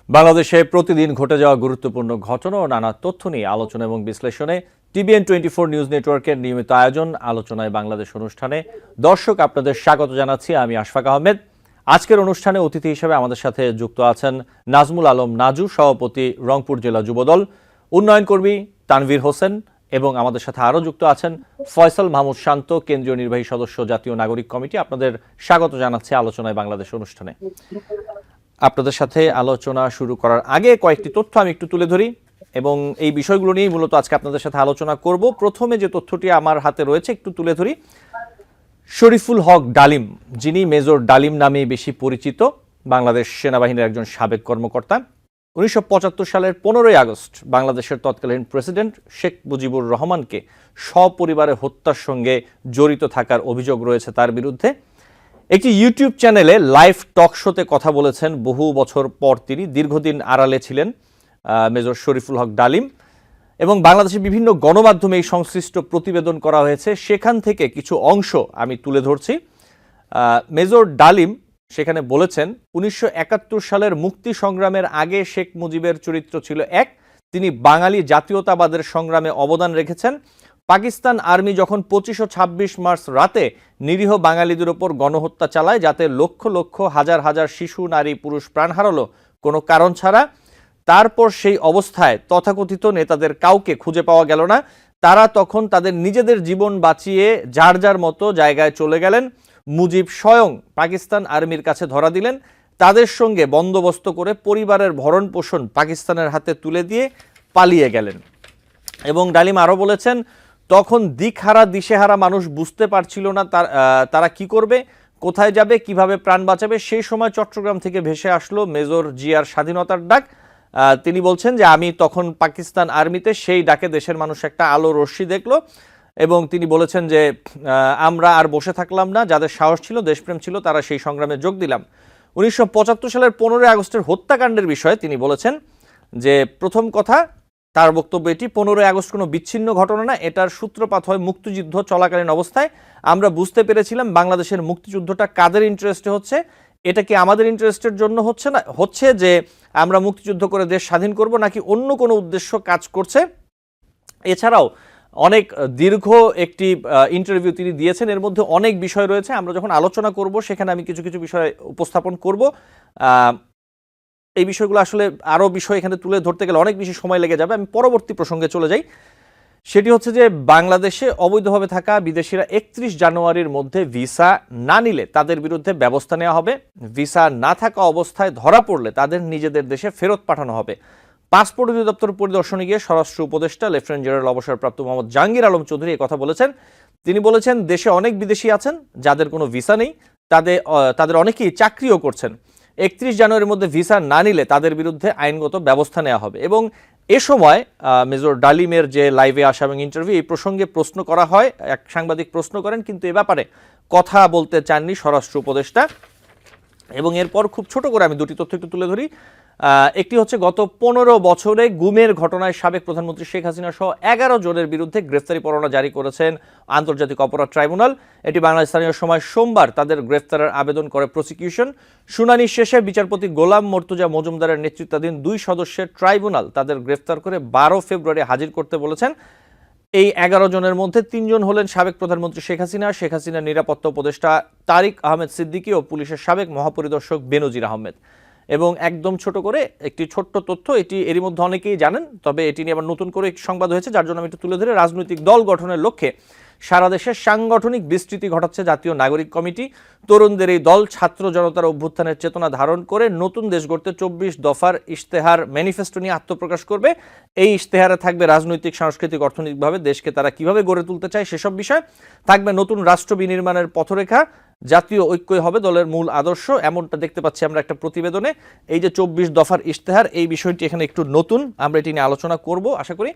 বাংলাদেশে প্রতিদিন ঘটে যাওয়া গুরুত্বপূর্ণ ঘটনা ও নানা তথ্য নিয়ে আলোচনা এবং বিশ্লেষণে TVN24 নিউজ নেটওয়ার্কের নিয়মিত আয়োজন আলোচনায় বাংলাদেশ অনুষ্ঠানে দর্শক আপনাদের স্বাগত জানাচ্ছি। আমি আশফাক আহমেদ। আজকের অনুষ্ঠানে অতিথি হিসেবে আমাদের সাথে যুক্ত আছেন নাজমুল আলম নাজু, সভাপতি রংপুর জেলা যুবদল, উন্নয়ন কর্মী তানভীর হোসেন, এবং আমাদের সাথে আরও যুক্ত আছেন ফয়সাল মাহমুদ শান্ত, কেন্দ্রীয় নির্বাহী সদস্য, জাতীয় নাগরিক কমিটি। আপনাদের স্বাগত জানাচ্ছি আলোচনায় বাংলাদেশ অনুষ্ঠানে। আপনাদের সাথে আলোচনা শুরু করার আগে কয়েকটি তথ্য আমি একটু তুলে ধরি এবং এই বিষয়গুলো নিয়েই মূলত আজকে আপনাদের সাথে আলোচনা করব। প্রথমে যে তথ্যটি আমার হাতে রয়েছে একটু তুলে ধরি। শরীফুল হক ডালিম, যিনি মেজর ডালিম নামে বেশি পরিচিত, বাংলাদেশ সেনাবাহিনীর একজন সাবেক কর্মকর্তা। 1975 সালের 15ই আগস্ট বাংলাদেশের তৎকালীন প্রেসিডেন্ট শেখ মুজিবুর রহমানকে সপরিবারে হত্যার সঙ্গে জড়িত থাকার অভিযোগ রয়েছে তার বিরুদ্ধে। একটি ইউটিউব চ্যানেলে লাইভ টক শোতে কথা বলেছেন। বহু বছর পর তিনি দীর্ঘদিন আড়ালে ছিলেন মেজর শরীফুল হক ডালিম, এবং বাংলাদেশের বিভিন্ন গণমাধ্যমে এই সংশ্লিষ্ট প্রতিবেদন করা হয়েছে। সেখান থেকে কিছু অংশ আমি তুলে ধরছি। মেজর ডালিম সেখানে বলেছেন, 1971 সালের মুক্তি সংগ্রামের আগে শেখ মুজিবের চরিত্র ছিল এক। তিনি বাঙালি জাতীয়তাবাদের সংগ্রামে অবদান রেখেছেন। পাকিস্তান আর্মি যখন 25 ও 26 মার্চ রাতে নিরীহ বাঙালিদের ওপর গণহত্যা চালায়, যাতে লক্ষ লক্ষ হাজার হাজার শিশু, নারী, পুরুষ প্রাণ হারালো কোনো কারণ ছাড়া, তারপর সেই অবস্থায় তথাকথিত নেতাদের কাউকে খুঁজে পাওয়া গেল না। তারা তখন তাদের নিজেদের জীবন বাঁচিয়ে যার যার মতো জায়গায় চলে গেলেন। মুজিব স্বয়ং পাকিস্তান আর্মির কাছে ধরা দিলেন। তাদের সঙ্গে বন্দোবস্ত করে পরিবারের ভরণ পোষণ পাকিস্তানের হাতে তুলে দিয়ে পালিয়ে গেলেন। এবং ডালিম আরও বলেছেন, তখন দিকহারা দিশেহারা মানুষ বুঝতে পারছিল না তারা কি করবে, কোথায় যাবে, কিভাবে প্রাণ বাঁচাবে। সেই সময় চট্টগ্রাম থেকে ভেসে আসলো মেজর জিয়ার স্বাধীনতার ডাক। তিনি বলছেন যে আমি তখন পাকিস্তান আর্মিতে, সেই ডাকে দেশের মানুষ একটা আলো রশ্মি দেখলো, এবং তিনি বলেছেন যে আমরা আর বসে থাকলাম না, যাদের সাহস ছিল, দেশপ্রেম ছিল, তারা সেই সংগ্রামে যোগ দিলাম। 1975 সালের 15ই আগস্টের হত্যাকাণ্ডের বিষয়ে তিনি বলেছেন যে প্রথম কথা, তার বক্তব্য এটি, 15ই আগস্ট কোনো বিচ্ছিন্ন ঘটনা না, এটার সূত্রপাত হয় মুক্তিযুদ্ধ চলাকালীন অবস্থায়। আমরা বুঝতে পেরেছিলাম বাংলাদেশের মুক্তিযুদ্ধটা কাদের ইন্টারেস্টে হচ্ছে। এটা কি আমাদের ইন্টারেস্টের জন্য হচ্ছে যে আমরা মুক্তিযুদ্ধ করে দেশ স্বাধীন করব, নাকি অন্য কোনো উদ্দেশ্য কাজ করছে। এছাড়াও অনেক দীর্ঘ একটি ইন্টারভিউ তিনি দিয়েছেন, এর মধ্যে অনেক বিষয় রয়েছে। আমরা যখন আলোচনা করব সেখানে আমি কিছু কিছু বিষয় উপস্থাপন করব। এই বিষয়গুলো আসলে আরও বিষয় এখানে তুলে ধরতে গেলে অনেক বেশি সময় লেগে যাবে। আমি পরবর্তী প্রসঙ্গে চলে যাই। সেটি হচ্ছে যে বাংলাদেশে অবৈধভাবে থাকা বিদেশিরা 31 জানুয়ারির মধ্যে ভিসা না নিলে তাদের বিরুদ্ধে ব্যবস্থা নেওয়া হবে। ভিসা না থাকা অবস্থায় ধরা পড়লে তাদের নিজেদের দেশে ফেরত পাঠানো হবে। পাসপোর্ট অধিদপ্তর পরিদর্শনে গিয়ে স্বরাষ্ট্র উপদেষ্টা লেফটেন্যান্ট জেনারেল অবসরপ্রাপ্ত মোহাম্মদ জাহাঙ্গীর আলম চৌধুরী এই কথা বলেছেন। তিনি বলেছেন, দেশে অনেক বিদেশি আছেন যাদের কোনো ভিসা নেই, তাদের অনেকেই চাকরিও করছেন। 31 জানুয়ারির মধ্যে ভিসা না নিলে তাদের বিরুদ্ধে আইনগত ব্যবস্থা নেওয়া হবে। এবং এ সময় মেজর ডালিমের যে লাইভে আসা এবং ইন্টারভিউ, এই প্রসঙ্গে প্রশ্ন করা হয়, এক সাংবাদিক প্রশ্ন করেন, কিন্তু এ ব্যাপারে কথা বলতে চাননি স্বরাষ্ট্র উপদেষ্টা। এবং এরপর খুব ছোট করে আমি দুটি তথ্য একটু তুলে ধরি। একটি হচ্ছে, গত 15 বছরে গুমের ঘটনায় সাবেক প্রধানমন্ত্রী শেখ হাসিনা সহ 11 জনের বিরুদ্ধে গ্রেফতারি পরোয়ানা জারি করেছেন আন্তর্জাতিক অপরাধ ট্রাইব্যুনাল। এটি বাংলাদেশ স্থানীয় সময় সোমবার তাদের গ্রেফতারের আবেদন করে প্রসিকিউশন। শুনানি শেষে বিচারপতি গোলাম মর্তুজা মজুমদারের নেতৃত্বাধীন 2 সদস্যের ট্রাইব্যুনাল তাদের গ্রেফতার করে 12 ফেব্রুয়ারি হাজির করতে বলেছেন। এই 11 জনের মধ্যে 3 জন হলেন সাবেক প্রধানমন্ত্রী শেখ হাসিনার নিরাপত্তা উপদেষ্টা তারিক আহমেদ সিদ্দিকী ও পুলিশের সাবেক মহাপরিদর্শক বেনজির আহমেদ। এবং একদম ছোট করে একটি ছোট্ট তথ্য, এটি এরই মধ্যে অনেকেই জানেন, তবে এটি নিয়ে আবার নতুন করে একটি সংবাদ হয়েছে, যার জন্য আমি একটু তুলে ধরে, রাজনৈতিক দল গঠনের লক্ষ্যে সারা দেশে সাংগঠনিক বিস্তৃতি ঘটাচ্ছে জাতীয় নাগরিক কমিটি। তরুণদের এই দল ছাত্র জনতার অভ্যুত্থানের চেতনা ধারণ করে নতুন দেশ গড়তে 24 দফার ইশতেহার ম্যানিফেস্টো নিয়ে আত্মপ্রকাশ করবে। এই ইশতেহারে থাকবে রাজনৈতিক, সাংস্কৃতিক, অর্থনৈতিকভাবে দেশকে তারা কিভাবে গড়ে তুলতে চায় সেসব বিষয় থাকবে। নতুন রাষ্ট্র বিনির্মাণের পথরেখা, জাতীয় ঐক্যই হবে দলের মূল আদর্শ, এমনটা দেখতে পাচ্ছি আমরা একটা প্রতিবেদনে। এই যে 24 দফার ইশতেহার, এই বিষয়টি এখানে একটু নতুন, আমরা এটি নিয়ে আলোচনা করব আশা করি।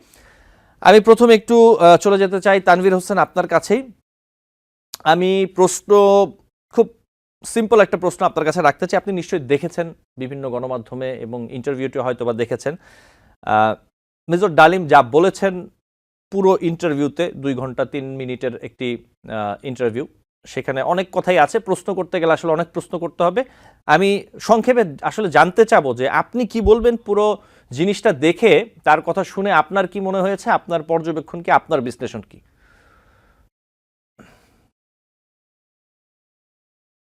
আমি প্রথমে একটু চলে যেতে চাই তানভীর হোসেন আপনার কাছেই। আমি খুব সিম্পল একটা প্রশ্ন আপনার কাছে রাখতে চাই। আপনি নিশ্চয়ই দেখেছেন বিভিন্ন গণমাধ্যমে এবং ইন্টারভিউটি হয়তো বা দেখেছেন। মেজর ডালিম যা বলেছেন পুরো ইন্টারভিউতে, 2 ঘন্টা 3 মিনিটের একটি ইন্টারভিউ, সেখানে অনেক কথাই আছে, প্রশ্ন করতে গেলে আসলে অনেক প্রশ্ন করতে হবে। আমি সংক্ষেপে আসলে জানতে চাবো যে আপনি কি বলবেন পুরো জিনিসটা দেখে, তার কথা শুনে আপনার কি মনে হয়েছে, আপনার পর্যবেক্ষণ কি, আপনার বিশ্লেষণ কি?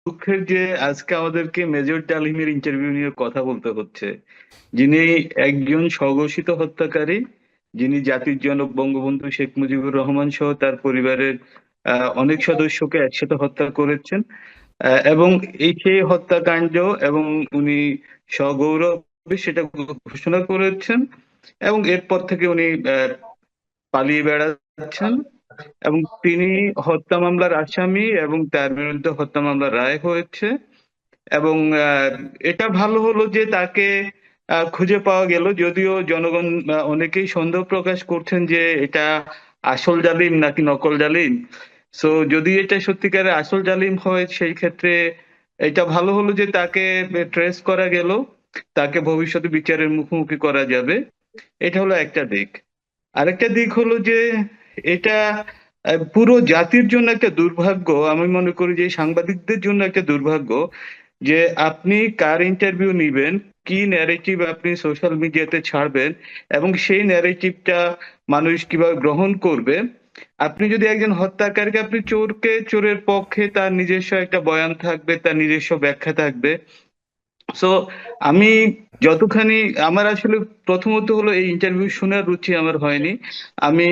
দুঃখের যে আজকে আমাদেরকে মেজর ডালিমের ইন্টারভিউ নিয়ে কথা বলতে হচ্ছে, যিনি একজন স্বঘোষিত হত্যাকারী, যিনি জাতির জনক বঙ্গবন্ধু শেখ মুজিবুর রহমান সহ তার পরিবারের অনেক সদস্যকে একসাথে হত্যা করেছেন। এবং এই সেই হত্যাকাণ্ড, এবং উনি সগৌরবে সেটা ঘোষণা করেছেন, এবং এরপর থেকে উনি পালিয়ে বেড়াচ্ছেন। এবং তিনি হত্যা মামলার আসামি, এবং তার বিরুদ্ধে হত্যা মামলার রায় হয়েছে। এবং এটা ভালো হলো যে তাকে খুঁজে পাওয়া গেল, যদিও জনগণ অনেকেই সন্দেহ প্রকাশ করছেন যে এটা আসল জালিম নাকি নকল জালিম। সো যদি এটা সত্যিকারের আসল জালিম হয়, সেই ক্ষেত্রে এটা ভালো হলো যে তাকে ট্রেস করা গেল, তাকে ভবিষ্যতে বিচারের মুখোমুখি করা যাবে। এটা হলো একটা দিক। আরেকটা দিক হলো যে এটা পুরো জাতির জন্য একটা দুর্ভাগ্য। আমি মনে করি যে সাংবাদিকদের জন্য একটা দুর্ভাগ্য যে আপনি কার ইন্টারভিউ নিবেন, কি ন্যারেটিভ আপনি সোশ্যাল মিডিয়াতে ছাড়বেন, এবং সেই ন্যারেটিভটা মানুষ কিভাবে গ্রহণ করবে। আপনি যদি একজন হত্যাকারীকে, আপনি চোরকে চোরের পক্ষে তার নিজস্ব একটা বয়ান থাকবে, তার নিজস্ব ব্যাখ্যা থাকবে। সো আমি যতখানি, আমার আসলে প্রথমত হলো এই ইন্টারভিউ শোনার রুচি আমার হয়নি। আমি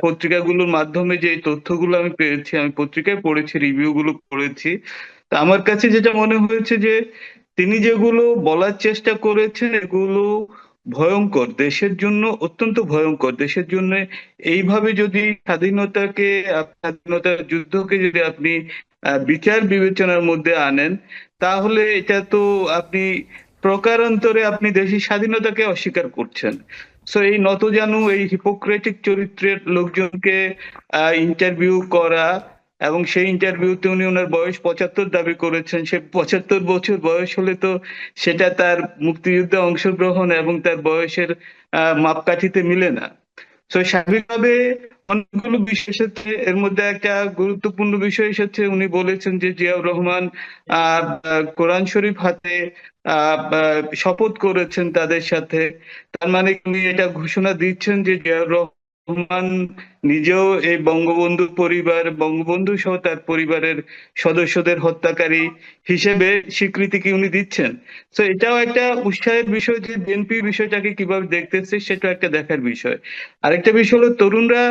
পত্রিকাগুলোর মাধ্যমে যে তথ্যগুলো আমি পেয়েছি, আমি পত্রিকায় পড়েছি, রিভিউ গুলো পড়েছি। তা আমার কাছে যেটা মনে হয়েছে যে তিনি যেগুলো বলার চেষ্টা করেছেন, এগুলো ভয়ঙ্কর, দেশের জন্য অত্যন্ত ভয়ঙ্কর। দেশের জন্য এইভাবে যদি স্বাধীনতাকে, স্বাধীনতার যুদ্ধকে যদি আপনি বিচার বিবেচনার মধ্যে আনেন, তাহলে এটা তো আপনি প্রকারান্তরে আপনি দেশের স্বাধীনতাকে অস্বীকার করছেন। সো এই নতজানু, এই হিপোক্রেটিক চরিত্রের লোকজনকে ইন্টারভিউ করা, এবং সেই ইন্টারভিউতে উনি ওনার বয়স 75 দাবি করেছেন। সে 75 বছর বয়স হলে তো সেটা তার মুক্তিযুদ্ধে অংশগ্রহণ এবং তার বয়সের মাপকাঠিতে মিলে না। তো স্বাভাবিকভাবে অনেকগুলো বিষয় এসেছে, এর মধ্যে একটা গুরুত্বপূর্ণ বিষয় এসেছে। উনি বলেছেন যে জিয়াউর রহমান কোরআন শরীফ হাতে শপথ করেছেন তাদের সাথে। তার মানে উনি এটা ঘোষণা দিচ্ছেন যে জিয়াউর রহমান নিজেও এই বঙ্গবন্ধু পরিবার, বঙ্গবন্ধু সহ তার পরিবারের সদস্যদের হত্যাকারী হিসেবে স্বীকৃতি কি উনি দিচ্ছেন। তো এটাও একটা উৎসাহের বিষয় যে বিএনপি বিষয়টাকে কিভাবে দেখতেছে, সেটা একটা দেখার বিষয়। আরেকটা বিষয় হলো, তরুণরা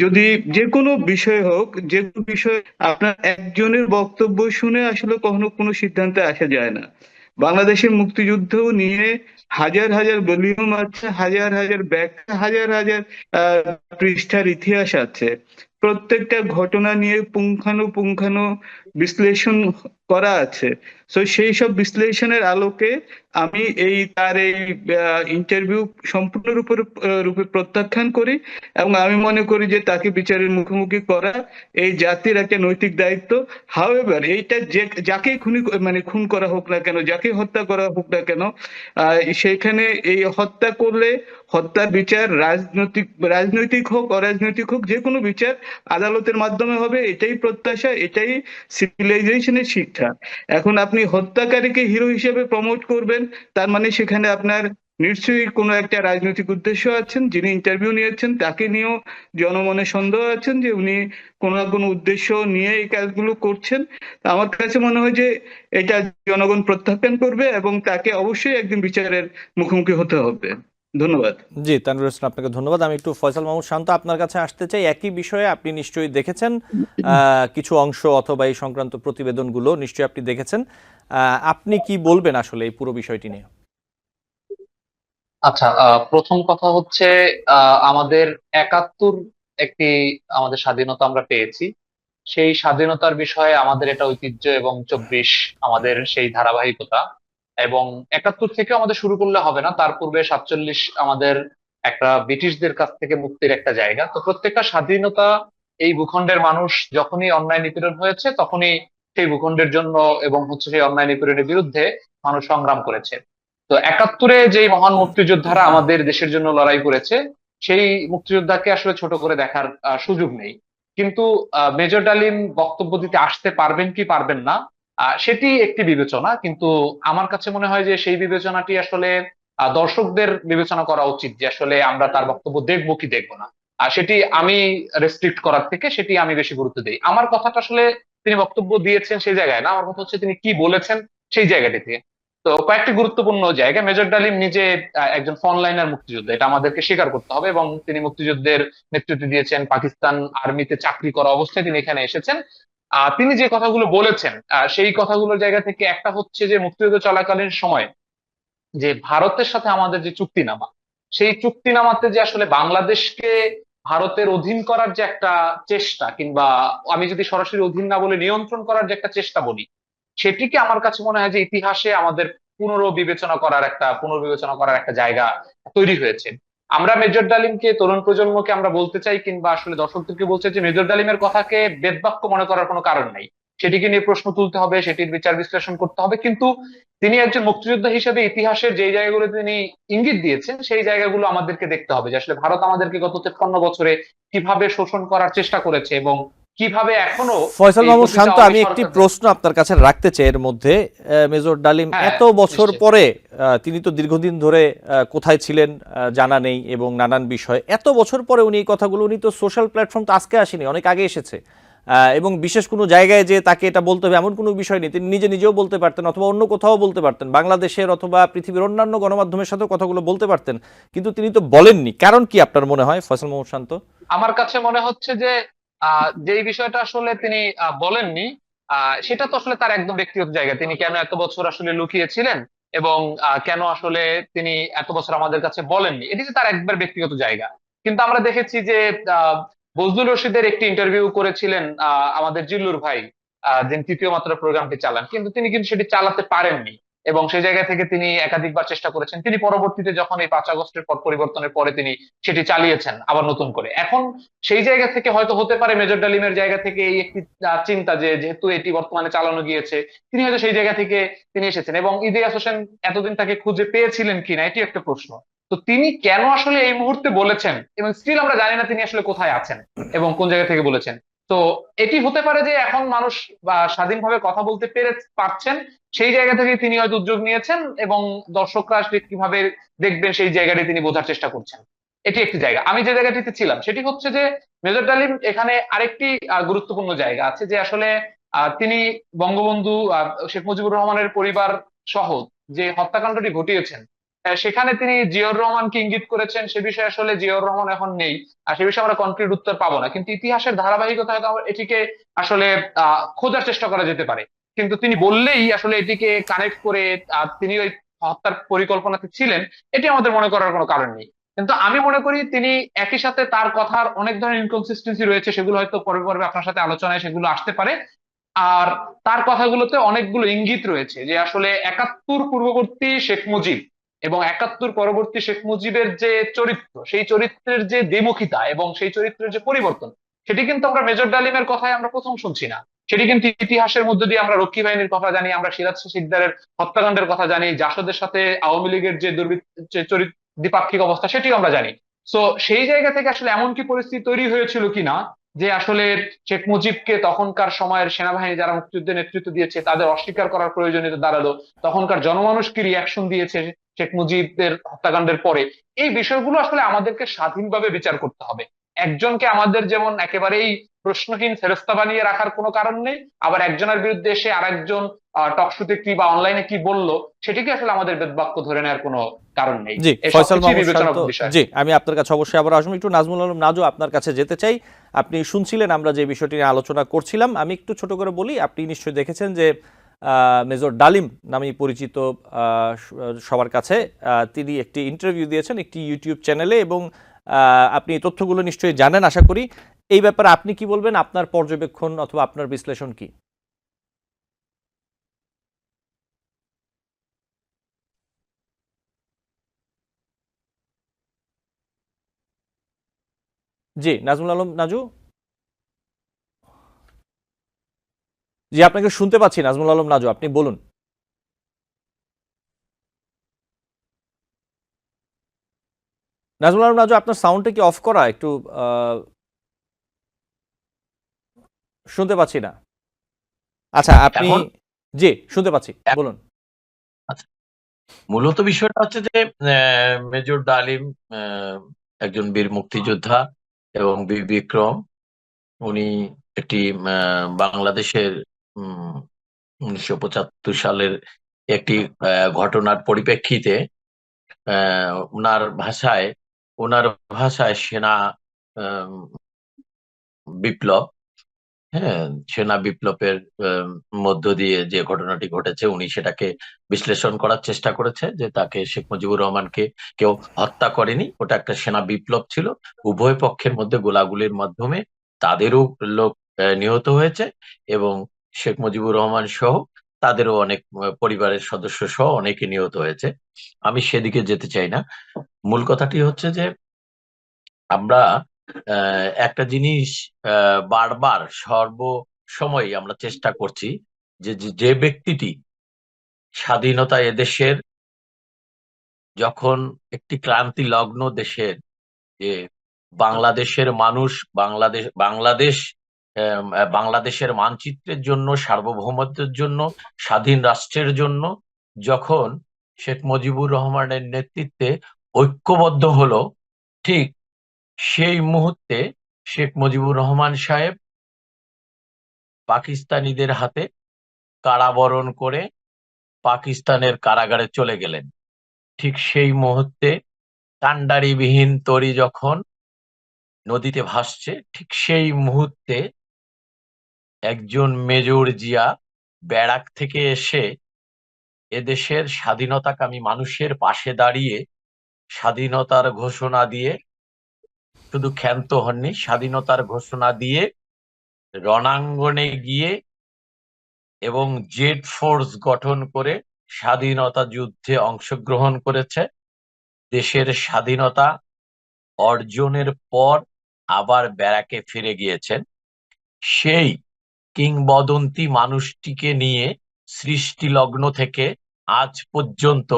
যদি যে কোনো বিষয় হোক, যে কোনো বিষয়, আপনার একজনের বক্তব্য শুনে আসলে কখনো কোনো সিদ্ধান্তে আসা যায় না। বাংলাদেশের মুক্তিযুদ্ধ নিয়ে হাজার হাজার ভলিউম আছে, হাজার হাজার ব্যাখ্যা, হাজার হাজার পৃষ্ঠার ইতিহাস আছে। প্রত্যেকটা ঘটনা নিয়ে পুঙ্খানু বিশ্লেষণ করা আছে। তো সেই সব বিশ্লেষণের আলোকে আমি তার এই ইন্টারভিউ সম্পূর্ণরূপে রূপে প্রত্যাখ্যান করি। এবং আমি মনে করি যে তাকে বিচারের মুখোমুখি করা এই জাতির একটা নৈতিক দায়িত্ব। হাউএভার এইটা যে যাকেই খুন করা হোক না কেন, যাকে হত্যা করা হোক না কেন, সেইখানে এই হত্যা করলে হত্যার বিচার রাজনৈতিক, রাজনৈতিক হোক অরাজনৈতিক হোক, যে কোনো বিচার আদালতের মাধ্যমে হবে, এটাই প্রত্যাশা, এটাই সিভিলাইজেশনের শিক্ষা। এখন আপনি হত্যাকারীকে হিরো হিসেবে প্রমোট করবেন, তার মানে সেখানে আপনার নিশ্চয়ই কোনো একটা রাজনৈতিক উদ্দেশ্য আছেন। যিনি ইন্টারভিউ নিয়েছেন তাকে নিয়েও জনমনে সন্দেহ আছেন যে উনি কোনো না কোনো উদ্দেশ্য নিয়ে এই কাজগুলো করছেন। তা আমার কাছে মনে হয় যে এটা জনগণ প্রত্যাখ্যান করবে, এবং তাকে অবশ্যই একদিন বিচারের মুখোমুখি হতে হবে। ধন্যবাদ। জি, তানভীর হোসেন, আপনাকে ধন্যবাদ। আমি একটু ফয়সাল মাহমুদ শান্ত আপনার কাছে আসতে চাই। একই বিষয়ে আপনি নিশ্চয়ই দেখেছেন কিছু অংশ, অথবা এই সংক্রান্ত প্রতিবেদনগুলো নিশ্চয়ই আপনি দেখেছেন। আপনি কি বলবেন আসলে এই পুরো বিষয়টি নিয়ে? আচ্ছা, প্রথম কথা হচ্ছে আমাদের 71 একটি আমাদের স্বাধীনতা আমরা পেয়েছি। সেই স্বাধীনতার বিষয়ে আমাদের এটা ঐতিহ্য, এবং 24 আমাদের সেই ধারাবাহিকতা। এবং 71 থেকে আমাদের শুরু করলে হবে না, তার পূর্বে 47 আমাদের একটা ব্রিটিশদের কাছ থেকে মুক্তির একটা জায়গা। তো প্রত্যেকটা স্বাধীনতা এই ভূখণ্ডের মানুষ যখনই অন্যায় নিপীড়ন হয়েছে তখনই সেই ভূখণ্ডের জন্য এবং হচ্ছে সেই অন্যায় নিপীড়নের বিরুদ্ধে মানুষ সংগ্রাম করেছে। তো 71-এ যেই মহান মুক্তিযোদ্ধারা আমাদের দেশের জন্য লড়াই করেছে, সেই মুক্তিযোদ্ধাকে আসলে ছোট করে দেখার সুযোগ নেই। কিন্তু মেজর ডালিম বক্তব্য দিতে আসতে পারবেন কি পারবেন না, সেটি একটি বিবেচনা। কিন্তু আমার কাছে মনে হয় যে সেই বিবেচনাটি আসলে দর্শকদের বিবেচনা করা উচিত, যে আসলে আমরা তার বক্তব্য দেখবো কি দেখবো না। আর সেটি আমি রেস্ট্রিক্ট করার থেকে সেটি আমি বেশি গুরুত্ব দিই। আমার কথাটা আসলে তিনি বক্তব্য দিয়েছেন সেই জায়গায় না, আমার কথা হচ্ছে তিনি কি বলেছেন সেই জায়গাটিতে। তো কয়েকটি গুরুত্বপূর্ণ জায়গা, মেজর ডালিম নিজে একজন ফ্রন্টলাইনার মুক্তিযোদ্ধা, এটা আমাদেরকে স্বীকার করতে হবে, এবং তিনি মুক্তিযুদ্ধের নেতৃত্ব দিয়েছেন। পাকিস্তান আর্মিতে চাকরি করা অবস্থায় তিনি এখানে এসেছেন। তিনি যে কথাগুলো বলেছেন সেই কথাগুলোর জায়গা থেকে একটা হচ্ছে যে মুক্তিযুদ্ধ চলাকালীন সময় যে ভারতের সাথে আমাদের যে চুক্তিনামা, সেই চুক্তিনামাতে যে আসলে বাংলাদেশকে ভারতের অধীন করার যে একটা চেষ্টা, কিংবা আমি যদি সরাসরি অধীন না বলে নিয়ন্ত্রণ করার যে একটা চেষ্টা বলি, সেটিকে আমার কাছে মনে হয় যে ইতিহাসে আমাদের পুনর্বিবেচনা করার একটা জায়গা তৈরি হয়েছে। আমরা মেজর ডালিমকে, তরুণ প্রজন্মকে আমরা বলতে চাই, কিংবা আসলে দর্শকদেরকে বলতে চাই যে মেজর ডালিমের কথাকে বেদবাক্য মনে করার কোনো কারণ নাই। সেটিকে নিয়ে প্রশ্ন তুলতে হবে, সেটির বিচার বিশ্লেষণ করতে হবে, কিন্তু তিনি একজন মুক্তিযোদ্ধা হিসেবে ইতিহাসের যে জায়গাগুলো তিনি ইঙ্গিত দিয়েছেন সেই জায়গাগুলো আমাদেরকে দেখতে হবে, যে আসলে ভারত আমাদেরকে গত 53 বছরে কিভাবে শোষণ করার চেষ্টা করেছে, এবং কিভাবে এখনো ফয়সাল এই মাহমুদ পতিত শান্ত, আওয়ামী আমি একটি সরকার। প্রশ্ন আপনার কাছে রাখতে চাই এর মধ্যে। মেজর ডালিম হ্যাঁ, এত বছর নিশ্চয়ই। পরে, তিনি তো দীর্ঘদিন ধরে কোথায় ছিলেন জানা নেই, এবং নানান বিষয় এত বছর পরে উনি এই কথাগুলো, উনি তো সোশ্যাল প্ল্যাটফর্ম তো আজকে আসেনি, অনেক আগে এসেছে। এবং বিশেষ কোনো জায়গায় যে তাকে এটা বলতে হবে এমন কোনো বিষয় নেই, তিনি নিজে নিজেও বলতে পারতেন, অথবা অন্য কোথাও বলতে পারতেন, বাংলাদেশের অথবা পৃথিবীর অন্যান্য গণমাধ্যমের সাথেও কথাগুলো বলতে পারতেন, কিন্তু তিনি তো বলেননি। কারণ কি আপনার মনে হয় ফয়সাল মাহমুদ শান্ত? আমার কাছে মনে হচ্ছে যে যেই বিষয়টা আসলে তিনি বলেননি, সেটা তো আসলে তার একদম ব্যক্তিগত জায়গা। তিনি কেন এত বছর আসলে লুকিয়েছিলেন, এবং কেন আসলে তিনি এত বছর আমাদের কাছে বলেননি, এটি যে তার একবার ব্যক্তিগত জায়গা। কিন্তু আমরা দেখেছি যে আহ, বজলুর রশিদের একটি ইন্টারভিউ করেছিলেন আমাদের জিল্লুর ভাই, যিনি তৃতীয় মাত্রা প্রোগ্রামটি চালান, কিন্তু সেটি চালাতে পারেননি। এবং সেই জায়গা থেকে তিনি একাধিকবার চেষ্টা করেছেন। তিনি পরবর্তীতে যখন এই 5 আগস্টের পর পরিবর্তনের পরে তিনি সেটি চালিয়েছেন আবার নতুন করে। এখন সেই জায়গা থেকে হয়তো হতে পারে মেজর ডালিমের জায়গা থেকে এই একটি চিন্তা, যে যেহেতু এটি বর্তমানে চালানো গিয়েছে, তিনি হয়তো সেই জায়গা থেকে তিনি এসেছেন। এবং ইলিয়াস হোসেন এতদিন তাকে খুঁজে পেয়েছিলেন কিনা এটি একটা প্রশ্ন। তো তিনি কেন আসলে এই মুহূর্তে বলেছেন, এবং স্টিল আমরা জানি না তিনি আসলে কোথায় আছেন এবং কোন জায়গা থেকে বলেছেন। তো এটি হতে পারে যে এখন মানুষ স্বাধীনভাবে কথা বলতে পারছেন, সেই জায়গা থেকে তিনি হয়তো উদ্যোগ নিয়েছেন, এবং দর্শকরা আসলে কিভাবে দেখবেন সেই জায়গাটি তিনি বোঝার চেষ্টা করছেন। এটি একটি জায়গা। আমি যে জায়গাটিতে ছিলাম সেটি হচ্ছে যে মেজর ডালিম এখানে আরেকটি গুরুত্বপূর্ণ জায়গা আছে, যে আসলে তিনি বঙ্গবন্ধু শেখ মুজিবুর রহমানের পরিবার সহ যে হত্যাকাণ্ডটি ঘটিয়েছেন, সেখানে তিনি জিয়াউর রহমানকে ইঙ্গিত করেছেন। সে বিষয়ে আসলে জিয়াউর রহমান এখন নেই, আর সে বিষয়ে আমরা কনক্রিট উত্তর পাবো না, কিন্তু ইতিহাসের ধারাবাহিকতা হয়তো এটিকে আসলে খোঁজার চেষ্টা করা যেতে পারে। কিন্তু তিনি বললেই আসলে এটিকে কানেক্ট করে তিনি ওই হত্যার পরিকল্পনাতে ছিলেন, এটি আমাদের মনে করার কোনো কারণ নেই। কিন্তু আমি মনে করি তিনি একই সাথে তার কথার অনেক ধরনের ইনকনসিস্টেন্সি রয়েছে, সেগুলো হয়তো পর্বে পর্বে আপনার সাথে আলোচনায় সেগুলো আসতে পারে। আর তার কথাগুলোতে অনেকগুলো ইঙ্গিত রয়েছে, যে আসলে 71 পূর্ববর্তী শেখ মুজিব এবং 71 পরবর্তী শেখ মুজিবের যে চরিত্র, সেই চরিত্রের যে দ্বিমুখিতা এবং সেই চরিত্রের যে পরিবর্তন, সেটি কিন্তু আমরা মেজর ডালিমের কথায় আমরা প্রথম শুনছি না। সেটি কিন্তু ইতিহাসের মধ্য দিয়ে আমরা রক্ষী বাহিনীর কথা জানি, আমরা সিরাজ শিকদারের হত্যাকাণ্ডের কথা জানি, জাসদের সাথে আওয়ামী লীগের যে দ্বিপাক্ষিক অবস্থা সেটিও আমরা জানি। তো সেই জায়গা থেকে আসলে এমন কি পরিস্থিতি তৈরি হয়েছিল কিনা, যে আসলে শেখ মুজিবকে তখনকার সময়ের সেনাবাহিনী যারা মুক্তিযুদ্ধে নেতৃত্ব দিয়েছে তাদের অস্বীকার করার প্রয়োজনীয়তা দাঁড়ালো, তখনকার জনমানুষ কি রিয়াকশন দিয়েছে শেখ মুজিবের হত্যাকাণ্ডের পরে। এই বিষয়গুলো আসলে আমাদেরকে স্বাধীনভাবে বিচার করতে হবে। একজনকে আমাদের যেমন একেবারেই প্রশ্নহীন ফেরেস্তা বানিয়ে রাখার কোনো কারণ নেই, আবার একজনের বিরুদ্ধে এসে আরেকজন টকশোতে কি বা অনলাইনে কি বললো সেটিকে আসলে আমাদের বেদবাক্য ধরে নেওয়ার কোনো কারণ নেই। জি, এই ফয়সাল সবকিছুই মাহমুদ শান্ত, বিবেচনার বিষয়। জি আমি আপনার কাছে অবশ্যই আবার আসবো। একটু নাজমুল আলম নাজু আপনার কাছে যেতে চাই। আপনি শুনছিলেন আমরা যে বিষয়টি নিয়ে আলোচনা করছিলাম, আমি একটু ছোট করে বলি। আপনি নিশ্চয়ই দেখেছেন যে মেজর ডালিম নামে পরিচিত সবার কাছে তিনি একটি ইন্টারভিউ দিয়েছেন একটি ইউটিউব চ্যানেলে, এবং আপনি এই তথ্যগুলো নিশ্চয়ই জানেন আশা করি। এই ব্যাপারে আপনি কি বলবেন, আপনার পর্যবেক্ষণ অথবা আপনার বিশ্লেষণ কি? জি, নাজমুল আলম নাজু। জি, আপনাকে শুনতে পাচ্ছি নাজমুল আলম নাজু, আপনি বলুন। নাজমুল আলম নাজু, আপনার সাউন্ডটা কি অফ করা একটু? শুনতে পাচ্ছি না। আচ্ছা, আপনি এখন জি শুনতে পাচ্ছি, বলুন। আচ্ছা, মূলত বিষয়টা হচ্ছে যে মেজর ডালিম একজন বীর মুক্তিযোদ্ধা এবং বীর বিক্রম। উনি একটি বাংলাদেশের 1975 সালের একটি ঘটনার পরিপ্রেক্ষিতে ওনার ভাষায় সেনা আহ, বিপ্লব, হ্যাঁ, সেনা বিপ্লবের মধ্য দিয়ে যে ঘটনাটি ঘটেছে উনি সেটাকে বিশ্লেষণ করার চেষ্টা করেছে যে তাকে শেখ মুজিবুর রহমানকে কেউ হত্যা করেনি, ওটা একটা সেনা বিপ্লব ছিল। উভয় পক্ষের মধ্যে গোলাগুলির মাধ্যমে তাদেরও লোক নিহত হয়েছে এবং শেখ মুজিবুর রহমান সহ তাদেরও অনেক পরিবারের সদস্য সহ অনেকে নিহত হয়েছে। আমি সেদিকে যেতে চাই না। মূল কথাটি হচ্ছে যে আমরা একটা জিনিস বারবার সর্বসময় আমরা চেষ্টা করছি যে যে যে ব্যক্তিটি স্বাধীনতা এদেশের, যখন একটি ক্রান্তি লগ্ন দেশের, যে বাংলাদেশের মানুষ বাংলাদেশের মানচিত্রের জন্য, সার্বভৌমত্বের জন্য, স্বাধীন রাষ্ট্রের জন্য যখন শেখ মুজিবুর রহমানের নেতৃত্বে ঐক্যবদ্ধ হলো, ঠিক সেই মুহূর্তে শেখ মুজিবুর রহমান সাহেব পাকিস্তানিদের হাতে কারাবরণ করে পাকিস্তানের কারাগারে চলে গেলেন। ঠিক সেই মুহূর্তে কান্ডারিবিহীন তরী যখন নদীতে ভাসছে, ঠিক সেই মুহূর্তে একজন মেজর জিয়া ব্যারাক থেকে এসে এদেশের স্বাধীনতাকামী মানুষের পাশে দাঁড়িয়ে স্বাধীনতার ঘোষণা দিয়ে, শুধু ক্ষান্ত হননি, স্বাধীনতার ঘোষণা দিয়ে রণাঙ্গনে গিয়ে এবং জেড ফোর্স গঠন করে স্বাধীনতা যুদ্ধে অংশগ্রহণ করেছে। দেশের স্বাধীনতা অর্জনের পর আবার ব্যারাকে ফিরে গিয়েছেন। সেই কিংবদন্তি মানুষটিকে নিয়ে সৃষ্টি লগ্ন থেকে আজ পর্যন্ত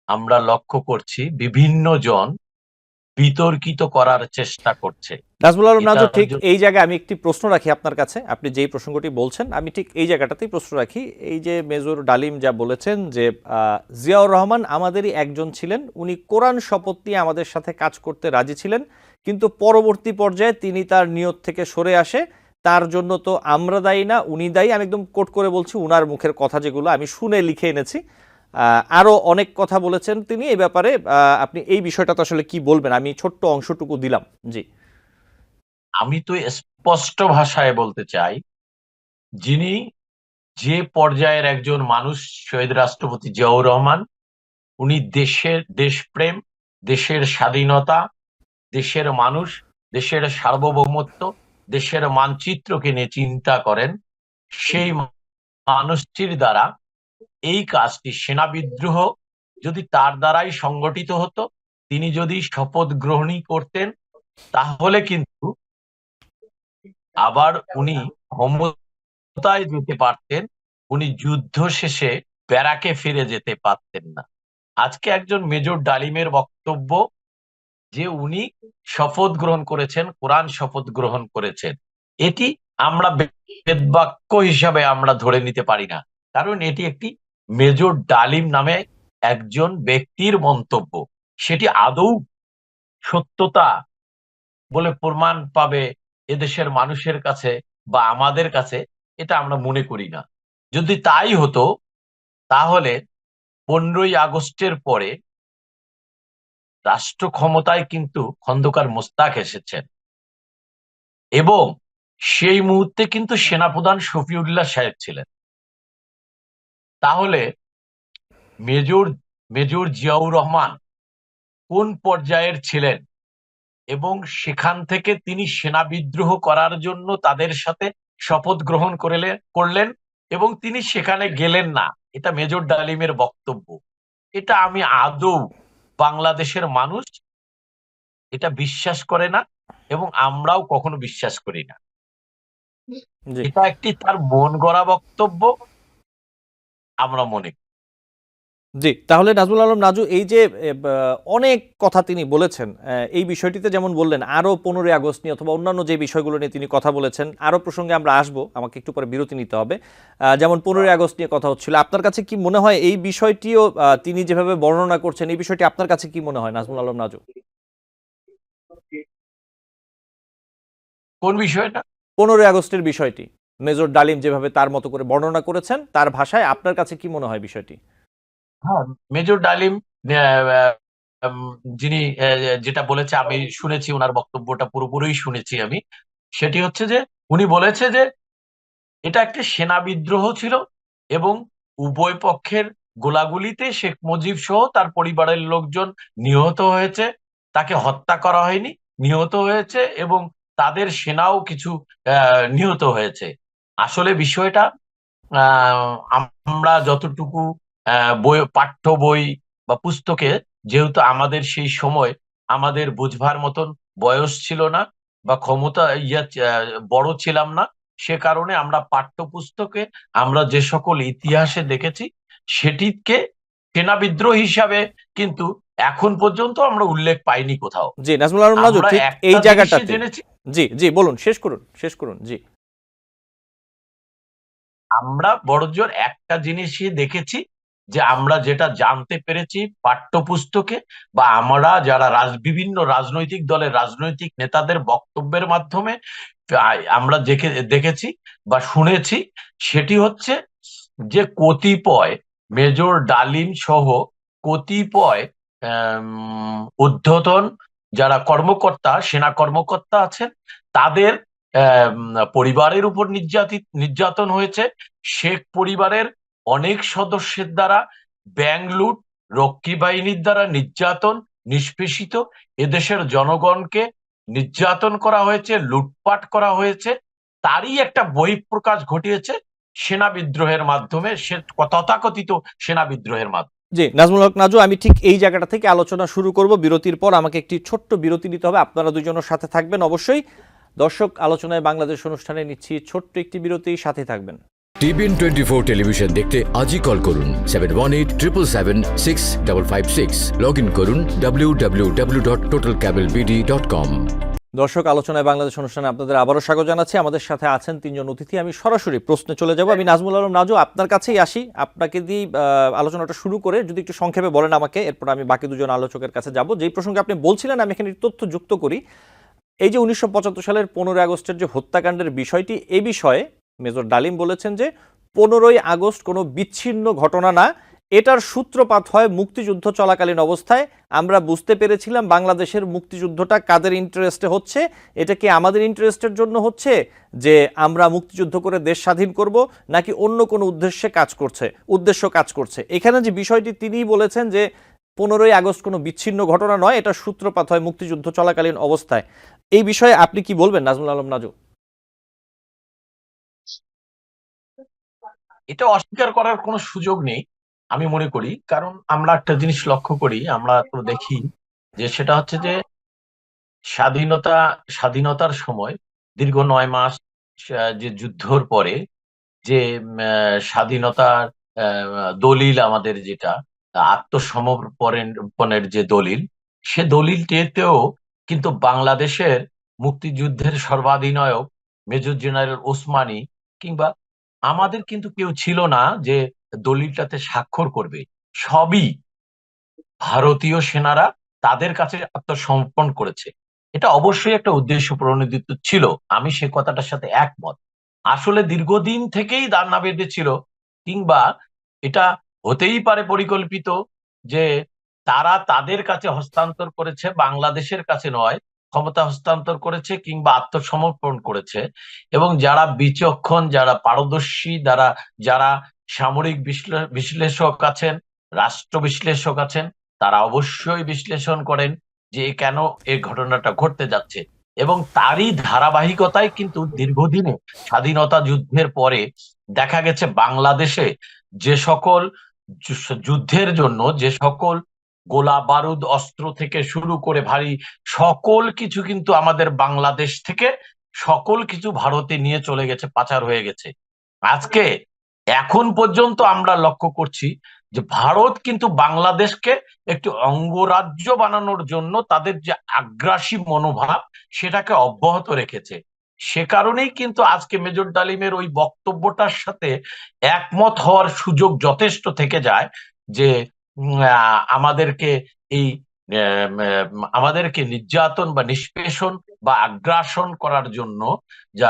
আমরা লক্ষ্য করছি বিভিন্ন জন বিতর্কিত করার চেষ্টা করছে। নাজমুল আলম নাজু, এটার ঠিক জন্য এই জায়গায় আমি একটি প্রশ্ন রাখি আপনার কাছে। আপনি যেই প্রসঙ্গটি বলছেন আমি ঠিক এই জায়গাটাতেই প্রশ্ন রাখি। এই যে মেজর ডালিম যা বলেছেন যে জিয়াউর রহমান আমাদেরই একজন ছিলেন, উনি কোরআন শপথ নিয়ে আমাদের সাথে কাজ করতে রাজি ছিলেন, কিন্তু পরবর্তী পর্যায়ে তিনি তার নিয়ত থেকে সরে আসে, তার জন্য তো আমরা দায়ী না, উনি দায়ী। আমি একদম কোট করে বলছি উনার মুখের কথা, যেগুলো আমি শুনে লিখে এনেছি। আরো অনেক কথা বলেছেন তিনি এই ব্যাপারে। আপনি এই বিষয়টা তো আসলে কি বলবেন? আমি ছোট্ট অংশটুকু দিলাম। জি আমি তো স্পষ্ট ভাষায় বলতে চাই, যিনি যে পর্যায়ের একজন মানুষ, শহীদ রাষ্ট্রপতি জিয়াউর রহমান, উনি দেশপ্রেম, দেশের স্বাধীনতা, দেশের মানুষ, দেশের সার্বভৌমত্ব, দেশের মানচিত্রকে নিয়ে চিন্তা করেন। সেই মানুষটির দ্বারা এই কাজটি, সেনা বিদ্রোহ যদি তার দ্বারাই সংগঠিত হতো, তিনি যদি শপথ গ্রহণই করতেন, তাহলে কিন্তু আবার উনি ক্ষমতায় যেতে পারতেন, উনি যুদ্ধ শেষে ব্যারাকে ফিরে যেতে পারতেন না। আজকে একজন মেজর ডালিমের বক্তব্য যে উনি শপথ গ্রহণ করেছেন, কোরআন শপথ গ্রহণ করেছেন, এটি আমরা বেদবাক্য হিসাবে আমরা ধরে নিতে পারি না। কারণ এটি একটি মেজর ডালিম নামে একজন ব্যক্তির মন্তব্য। সেটি আদৌ সত্যতা বলে প্রমাণ পাবে এদেশের মানুষের কাছে বা আমাদের কাছে, এটা আমরা মনে করি না। যদি তাই হতো, তাহলে 15ই আগস্টের পরে রাষ্ট্র ক্ষমতায় কিন্তু খন্দকার মোশতাক এসেছেন এবং সেই মুহূর্তে কিন্তু সেনাপ্রধান শফিউল্লাহ সাহেব ছিলেন। তাহলে মেজর মেজর জিয়াউর রহমান কোন পর্যায়ের ছিলেন এবং সেখান থেকে তিনি সেনা বিদ্রোহ করার জন্য তাদের সাথে শপথ গ্রহণ করলেন এবং তিনি সেখানে গেলেন না, এটা মেজর ডালিমের বক্তব্য। এটা আমি আদৌ, বাংলাদেশের মানুষ এটা বিশ্বাস করে না এবং আমরাও কখনো বিশ্বাস করি না। জি এটা একটি তার মন গড়া বক্তব্য আমরা মনে করি। জি, তাহলে নাজমুল আলম নাজু এই যে অনেক কথা তিনি বলেছেন, এই বিষয়টিতে যেমন বললেন আরো 15 আগস্ট নিয়ে অথবা অন্যান্য যে বিষয়গুলো নিয়ে তিনি কথা বলেছেন, আরো প্রসঙ্গে আমরা আসবো, আমাকে একটু পরে বিরতি নিতে হবে। যেমন 15 আগস্ট নিয়ে কথা হচ্ছিল, আপনার কাছে কি মনে হয় এই বিষয়টিও তিনি যেভাবে বর্ণনা করছেন এই বিষয়টি আপনার কাছে কি মনে হয় নাজমুল আলম নাজু? কোন বিষয়টা? 15 আগস্টের বিষয়টি মেজর ডালিম যেভাবে তার মতো করে বর্ণনা করেছেন তার ভাষায়, আপনার কাছে কি মনে হয় বিষয়টি? হ্যাঁ, মেজর ডালিম আহ, যিনি যেটা বলেছে আমি শুনেছি, ওনার বক্তব্যটা পুরোপুরি শুনেছি আমি। সেটি হচ্ছে যে উনি বলেছে যে এটা একটা সেনা বিদ্রোহ ছিল এবং উভয় পক্ষের গোলাগুলিতে শেখ মুজিব সহ তার পরিবারের লোকজন নিহত হয়েছে, তাকে হত্যা করা হয়নি, নিহত হয়েছে এবং তাদের সেনাও কিছু নিহত হয়েছে। আসলে বিষয়টা আমরা যতটুকু বই, পাঠ্য বই বা পুস্তকে, যেহেতু আমাদের সেই সময় আমাদের বুঝবার মতন বয়স ছিল না বা ক্ষমতা বড় ছিলাম না, সে কারণে আমরা পাঠ্যপুস্তকে আমরা যে সকল ইতিহাসে দেখেছি সেটিকে সেনা বিদ্রোহ হিসাবে কিন্তু এখন পর্যন্ত আমরা উল্লেখ পাইনি কোথাও। জি, নাজমুল আলম নাজু আমরা ঠিক এই একটা জিনিসই জায়গাটাতে। জেনেছি, জি জি, বলুন, শেষ করুন শেষ করুন। জি আমরা বড়জোর একটা জিনিসই দেখেছি, যে আমরা যেটা জানতে পেরেছি পাঠ্যপুস্তকে বা আমরা যারা বিভিন্ন রাজনৈতিক দলের রাজনৈতিক নেতাদের বক্তব্যের মাধ্যমে আমরা দেখেছি বা শুনেছি, সেটি হচ্ছে যে কতিপয় মেজর ডালিম সহ কতিপয় ঊর্ধ্বতন যারা কর্মকর্তা, সেনা কর্মকর্তা আছেন, তাদের পরিবারের উপর নির্যাতন হয়েছে। শেখ পরিবারের অনেক সদস্যের দ্বারা ব্যাংক লুট, রক্ষী বাহিনীর দ্বারা নির্যাতন, নিষ্পেষিত, এদেশের জনগণকে নির্যাতন করা হয়েছে, লুটপাট করা হয়েছে। তারই একটা বহিঃপ্রকাশ ঘটিয়েছে সেনা বিদ্রোহের মাধ্যমে, সে তথাকথিত সেনা বিদ্রোহের মাধ্যমে। জি, নাজমুল হক নাজু, আমি ঠিক এই জায়গাটা থেকে আলোচনা শুরু করব। বিরতির পর আমাকে একটি ছোট্ট বিরতি নিতে হবে, আপনারা দুজনের সাথে থাকবেন অবশ্যই। দর্শক, আলোচনায় বাংলাদেশ অনুষ্ঠানে নিচ্ছি ছোট্ট একটি বিরতি, সাথে থাকবেন। টিবিএন 24 টেলিভিশন দেখতে আজই কল করুন 7187776556। লগ ইন করুন www.totalcablebd.com। দর্শক, আলোচনায় বাংলাদেশ অনুষ্ঠানে আপনাদের আবারও স্বাগত জানাচ্ছি। আমাদের সাথে আছেন তিনজন অতিথি। আমি সরাসরি প্রশ্নে চলে যাব। আমি নাজমুল আলম নাজু, আপনার কাছেই আসি। আপনাকে দিয়ে আলোচনাটা শুরু করে যদি একটু সংক্ষেপে বলেন আমাকে, এরপর আমি বাকি দুজন আলোচকের কাছে যাব। যেই প্রসঙ্গে আপনি বলছিলেন আমি এখানে তথ্য যুক্ত করি। এই যে 1975 সালের 15 আগস্টের যে হত্যাকাণ্ডের বিষয়টি, এই বিষয়ে মেজর ডালিম বলেছেন যে 15 আগস্ট কোনো বিচ্ছিন্ন ঘটনা না, এটার সূত্রপাত হয় মুক্তিযুদ্ধ চলাকালীন অবস্থায়। আমরা বুঝতে পেরেছিলাম বাংলাদেশের মুক্তিযুদ্ধটা কাদের ইন্টারেস্টে হচ্ছে, এটা কি আমাদের ইন্টারেস্টের জন্য হচ্ছে যে আমরা মুক্তিযুদ্ধ করে দেশ স্বাধীন করব, নাকি অন্য কোনো উদ্দেশ্য কাজ করছে। এখানে যে বিষয়টি তিনিই বলেছেন যে 15 আগস্ট কোনো বিচ্ছিন্ন ঘটনা নয়, এটা সূত্রপাত হয় মুক্তিযুদ্ধ চলাকালীন অবস্থায়। এই বিষয়ে আপনি কি বলবেন নাজমুল আলম নাজু? এটা অস্বীকার করার কোনো সুযোগ নেই আমি মনে করি, কারণ আমরা একটা জিনিস লক্ষ্য করি, আমরা তো দেখি যে সেটা হচ্ছে যে স্বাধীনতার সময় দীর্ঘ 9 মাস যে যুদ্ধর পরে যে স্বাধীনতার দলিল আমাদের যেটা আত্মসমর্পণের যে দলিল, সে দলিলটিতেও কিন্তু বাংলাদেশের মুক্তিযুদ্ধের সর্বাধিনায়ক মেজর জেনারেল ওসমানী কিংবা আমাদের কিন্তু কেউ ছিল না যে দলিলটাতে স্বাক্ষর করবে। সবই ভারতীয় সেনারা তাদের কাছে আত্মসমর্পণ করেছে। এটা অবশ্যই একটা উদ্দেশ্য প্রণোদিত ছিল, আমি সে কথাটার সাথে একমত। আসলে দীর্ঘদিন থেকেই দাঙ্গা বেঁধেছিল, কিংবা এটা হতেই পারে পরিকল্পিত যে তারা তাদের কাছে হস্তান্তর করেছে, বাংলাদেশের কাছে নয়, ক্ষমতা হস্তান্তর করেছে কিংবা আত্মসমর্পণ করেছে। এবং যারা বিচক্ষণ, যারা পারদর্শী, যারা যারা সামরিক বিশ্লেষক আছেন, রাষ্ট্র বিশ্লেষক আছেন, তারা অবশ্যই বিশ্লেষণ করেন যে কেন এই ঘটনাটা ঘটতে যাচ্ছে। এবং তারই ধারাবাহিকতায় কিন্তু দীর্ঘদিনে স্বাধীনতা যুদ্ধের পরে দেখা গেছে বাংলাদেশে যে সকল যুদ্ধের জন্য যে সকল গোলা বারুদ অস্ত্র থেকে শুরু করে ভারী সকল কিছু কিন্তু আমাদের বাংলাদেশ থেকে সকল কিছু ভারতে নিয়ে চলে গেছে, পাচার হয়ে গেছে। আজকে এখন পর্যন্ত আমরা লক্ষ্য করছি যে ভারত কিন্তু বাংলাদেশকে একটি অঙ্গরাজ্য বানানোর জন্য তাদের যে আগ্রাসী মনোভাব সেটাকে অব্যাহত রেখেছে। সে কারণেই কিন্তু আজকে মেজর ডালিমের ওই বক্তব্যটার সাথে একমত হওয়ার সুযোগ যথেষ্ট থেকে যায় যে আমাদেরকে এই আমাদেরকে নির্যাতন বা নিষ্পেষণ বা আগ্রাসন করার জন্য, যা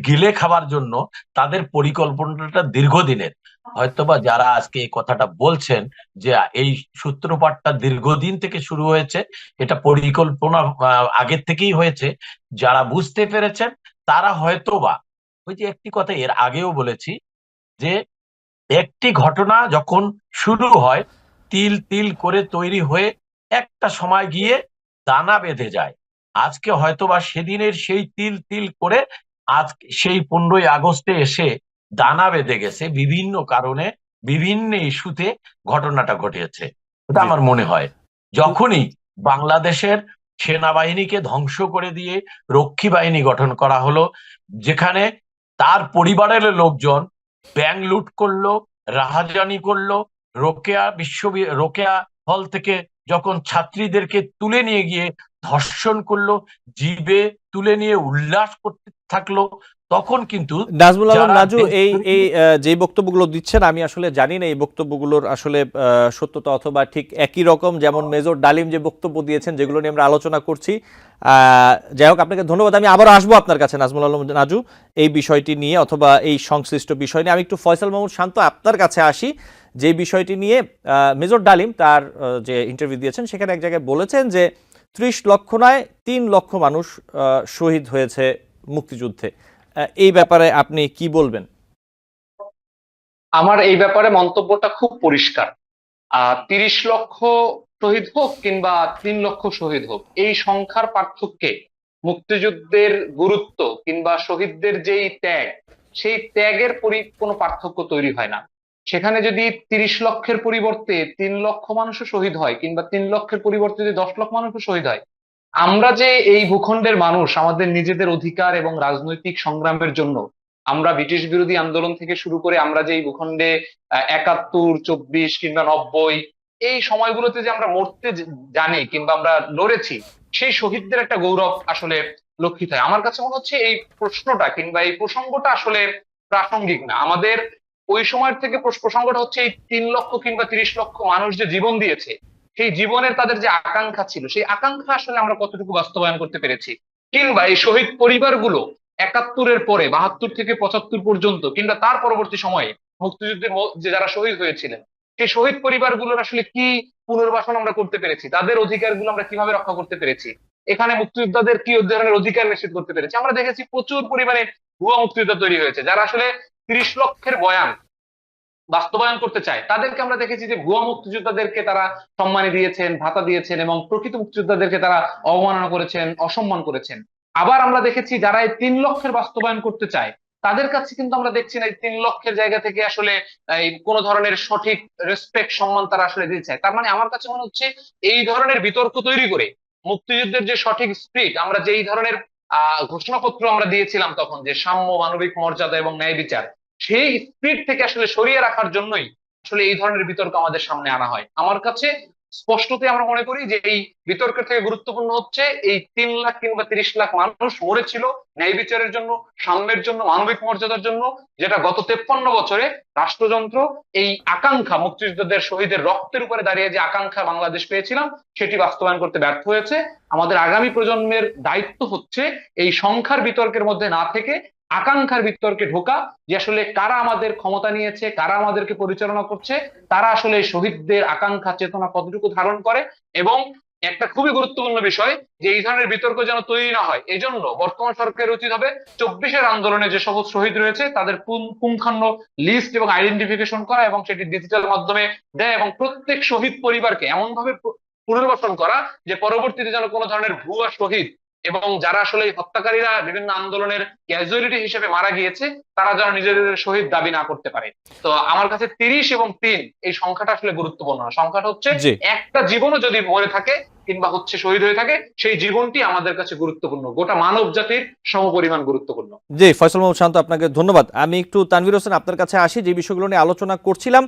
গিলে খাবার জন্য তাদের পরিকল্পনাটা দীর্ঘদিনের। হয়তোবা যারা আজকে এই কথাটা বলছেন যে এই সূত্রপাতটা দীর্ঘদিন থেকে শুরু হয়েছে, এটা পরিকল্পনা আগের থেকেই হয়েছে, যারা বুঝতে পেরেছেন তারা হয়তোবা ওই যে একটি কথা এর আগেও বলেছি যে একটি ঘটনা যখন শুরু হয় তিল তিল করে তৈরি হয়ে একটা সময় গিয়ে দানা বেঁধে যায়। আজকে হয়তোবা সেদিনের সেই তিল তিল করে আজ সেই 15ই আগস্টে এসে দানা বেঁধে গেছে বিভিন্ন কারণে, বিভিন্ন ইস্যুতে ঘটনাটা ঘটেছে। এটা জি। আমার মনে হয় যখনই বাংলাদেশের সেনাবাহিনীকে ধ্বংস করে দিয়ে রক্ষী বাহিনী গঠন করা হলো, যেখানে তার পরিবারের লোকজন ব্যাংক লুট করলো, রাহাজানি করলো, রোকেয়া হল থেকে যখন ছাত্রীদেরকে তুলে নিয়ে গিয়ে ধর্ষণ করলো, জিবে তুলে নিয়ে উল্লাস করতে থাকলো, তখন কিন্তু নাজমুল আলম যারা নাজু, এই দেশপ্রেমী এই যে বক্তব্যগুলো দিচ্ছেন আমি আসলে জানি না এই বক্তব্যগুলোর আসলে সত্যতা অথবা ঠিক একই রকম যেমন মেজর ডালিম যে বক্তব্য দিয়েছেন, যেগুলো নিয়ে আমরা আলোচনা করছি। যাই হোক, আপনাকে ধন্যবাদ। আমি আবারও আসবো আপনার কাছে নাজমুল আলম নাজু এই বিষয়টি নিয়ে অথবা এই সংশ্লিষ্ট বিষয় নিয়ে। আমি একটু ফয়সাল মাহমুদ শান্ত আপনার কাছে আসি। যে বিষয়টি নিয়ে মেজর ডালিম তার যে ইন্টারভিউ দিয়েছেন সেখানে এক জায়গায় বলেছেন যে 30 লক্ষ নয় 3 লক্ষ মানুষ শহীদ হয়েছে মুক্তিযুদ্ধে। এই ব্যাপারে আপনি কি বলবেন? আমার এই ব্যাপারে মন্তব্যটা খুব পরিষ্কার। 30 লক্ষ শহীদ হোক কিংবা 3 লক্ষ শহীদ হোক, এই সংখ্যার পার্থক্যে মুক্তিযুদ্ধের গুরুত্ব কিংবা শহীদদের যেই ত্যাগ, সেই ত্যাগের কোনো পার্থক্য তৈরি হয় না। সেখানে যদি 30 লক্ষের পরিবর্তে 3 লক্ষ মানুষও শহীদ হয় কিংবা 3 লক্ষের পরিবর্তে যদি 10 লক্ষ মানুষও শহীদ হয়, আমরা যে এই ভূখণ্ডের মানুষ আমাদের নিজেদের অধিকার এবং রাজনৈতিক সংগ্রামের জন্য আমরা ব্রিটিশ বিরোধী আন্দোলন থেকে শুরু করে আমরা যে এই ভূখণ্ডে 71, 24 কিংবা 90 এই সময়গুলোতে যে আমরা মরতে জানি কিংবা আমরা লড়েছি, সেই শহীদদের একটা গৌরব আসলে লক্ষিত হয়। আমার কাছে মনে হচ্ছে এই প্রশ্নটা কিংবা এই প্রসঙ্গটা আসলে প্রাসঙ্গিক না। আমাদের ওই সময়ের থেকে প্রসঙ্গটা হচ্ছে এই 3 লক্ষ কিংবা 30 লক্ষ মানুষ যে জীবন দিয়েছে, সেই জীবনের তাদের যে আকাঙ্ক্ষা ছিল, সেই আকাঙ্ক্ষা আসলে আমরা কতটুকু বাস্তবায়ন করতে পেরেছি, কিংবা এই শহীদ পরিবারগুলো 71-এর পরে 72 থেকে 75 পর্যন্ত কিংবা তার পরবর্তী সময়ে মুক্তিযুদ্ধের যে যারা শহীদ হয়েছিলেন, সেই শহীদ পরিবারগুলোর আসলে কি পুনর্বাসন আমরা করতে পেরেছি, তাদের অধিকারগুলো আমরা কিভাবে রক্ষা করতে পেরেছি, এখানে মুক্তিযোদ্ধাদের কি ধরনের অধিকার নিশ্চিত করতে পেরেছি। আমরা দেখেছি প্রচুর পরিমাণে ভুয়া মুক্তিযোদ্ধা তৈরি হয়েছে, যারা আসলে 30 লক্ষের বয়ান বাস্তবায়ন করতে চায়, তাদেরকে আমরা দেখেছি যে ভুয়া মুক্তিযোদ্ধাদেরকে তারা সম্মানী দিয়েছেন, ভাতা দিয়েছেন এবং প্রকৃত মুক্তিযোদ্ধাদেরকে তারা অবমাননা করেছেন, অসম্মান করেছেন। আবার আমরা দেখেছি যারা এই 3 লক্ষের বাস্তবায়ন করতে চায়, তাদের কাছে কিন্তু আমরা দেখছি না এই 3 লক্ষের জায়গা থেকে আসলে এই কোন ধরনের সঠিক রেসপেক্ট সম্মান তারা আসলে দিতে চায়। তার মানে আমার কাছে মনে হচ্ছে এই ধরনের বিতর্ক তৈরি করে মুক্তিযুদ্ধের যে সঠিক স্পিরিট, আমরা যে এই ধরনের ঘোষণাপত্র আমরা দিয়েছিলাম তখন, যে সাম্য, মানবিক মর্যাদা এবং ন্যায় বিচার, সেই স্পিরিট থেকে আসলে সরিয়ে রাখার জন্যই আসলে এই ধরনের বিতর্ক আমাদের সামনে আনা হয়। আমার কাছে স্পষ্টতই আমরা মনে করি যে এই বিতর্কের থেকে গুরুত্বপূর্ণ হচ্ছে এই 3 লাখ কিংবা 30 লাখ মানুষ মরেছিল ন্যায় বিচারের জন্য, সাম্যের জন্য, মানবিক মর্যাদার জন্য, যেটা গত 53 বছরে রাষ্ট্রযন্ত্র এই আকাঙ্ক্ষা, মুক্তিযোদ্ধাদের শহীদের রক্তের উপরে দাঁড়িয়ে যে আকাঙ্ক্ষা বাংলাদেশ পেয়েছিলাম, সেটি বাস্তবায়ন করতে ব্যর্থ হয়েছে। আমাদের আগামী প্রজন্মের দায়িত্ব হচ্ছে এই সংখ্যার বিতর্কের মধ্যে না থেকে আকাঙ্ক্ষার বিতর্কে ঢোকা, যে আসলে কারা আমাদের ক্ষমতা নিয়েছে, কারা আমাদেরকে পরিচালনা করছে, তারা আসলে শহীদদের আকাঙ্ক্ষা চেতনা কতটুকু ধারণ করে। এবং একটা খুবই গুরুত্বপূর্ণ বিষয় যে এই ধরনের বিতর্ক যেন তৈরি না হয়, এই জন্য বর্তমান সরকারের উচিত হবে 24-এর আন্দোলনে যে সকল শহীদ রয়েছে তাদের পুঙ্খান্ন লিস্ট এবং আইডেন্টিফিকেশন করা এবং সেটি ডিজিটাল মাধ্যমে দেয় এবং প্রত্যেক শহীদ পরিবারকে এমন ভাবে পুনর্বাসন করা যে পরবর্তীতে যেন কোনো ধরনের ভুয়া শহীদ এবং যারা আসলে হত্যাকারীরা বিভিন্ন আন্দোলনের ক্যাজুয়ালিটি হিসেবে মারা গিয়েছে, তারা যেন নিজেদের শহীদ দাবি না করতে পারে। তো আমার কাছে 30 এবং 3 এই সংখ্যাটা আসলে গুরুত্বপূর্ণ না। সংখ্যাটা হচ্ছে জি একটা জীবনও যদি মরে থাকে কিংবা হচ্ছে শহীদ হয়ে থাকে, সেই জীবনটি আমাদের কাছে গুরুত্বপূর্ণ, গোটা মানব জাতির সমপরিমাণ গুরুত্বপূর্ণ। জি, ফয়সাল মাহমুদ শান্ত আপনাকে ধন্যবাদ। আমি একটু তানভীর হোসেন আপনার কাছে আসি। যে বিষয়গুলো নিয়ে আলোচনা করছিলাম,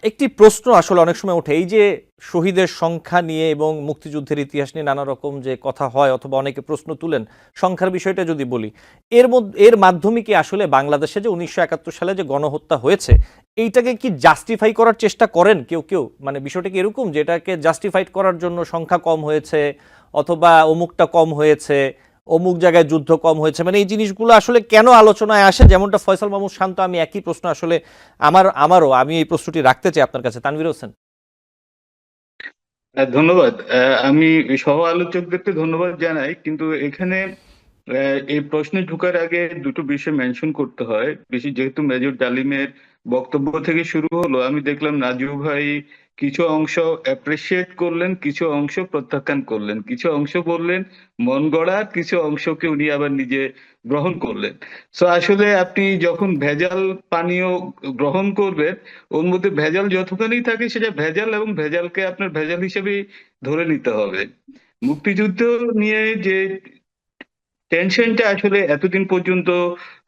একটি প্রশ্ন আসলে অনেক সময় ওঠে, এই যে শহীদের সংখ্যা নিয়ে এবং মুক্তিযুদ্ধের ইতিহাস নিয়ে নানা রকম যে কথা হয় অথবা অনেকে প্রশ্ন তুলেন, সংখ্যার বিষয়টা যদি বলি, এর মাধ্যমে কি আসলে বাংলাদেশে যে 1971 সালে যে গণহত্যা হয়েছে এইটাকে কি জাস্টিফাই করার চেষ্টা করেন কেউ কেউ? মানে বিষয়টা কি এরকম যে এটাকে জাস্টিফাইড করার জন্য সংখ্যা কম হয়েছে অথবা অমুকটা কম হয়েছে, অমুক জায়গায় যুদ্ধ কম হয়েছে, মানে এই জিনিসগুলো আসলে কেন আলোচনায় আসে? যেমনটা ফয়সাল মাহমুদ শান্ত, আমি একই প্রশ্ন আসলে আমি এই প্রশ্নটি রাখতে চাই আপনার কাছে। তানভীর হোসেন। ধন্যবাদ। আমি সহ আলোচকদেরকে ধন্যবাদ জানাই, কিন্তু এখানে এই প্রশ্নে ঢোকার আগে দুটো বিষয় মেনশন করতে হয়। বেশি যেহেতু মেজর ডালিমের বক্তব্য থেকে শুরু হলো, আমি দেখলাম নাজু ভাই কিছু অংশ অ্যাপ্রিসিয়েট করলেন, কিছু অংশ প্রত্যাখ্যান করলেন, কিছু অংশ বললেন মন গড়া, কিছু অংশকে উনি আবার নিজে গ্রহণ করলেন। সো আসলে আপনি যখন ভেজাল পানীয় গ্রহণ করবেন, ওর মধ্যে ভেজাল যতখানি থাকে সেটা ভেজাল, এবং ভেজালকে আপনার ভেজাল হিসেবেই ধরে নিতে হবে। মুক্তিযুদ্ধ নিয়ে যে টেনশনটা আসলে এতদিন পর্যন্ত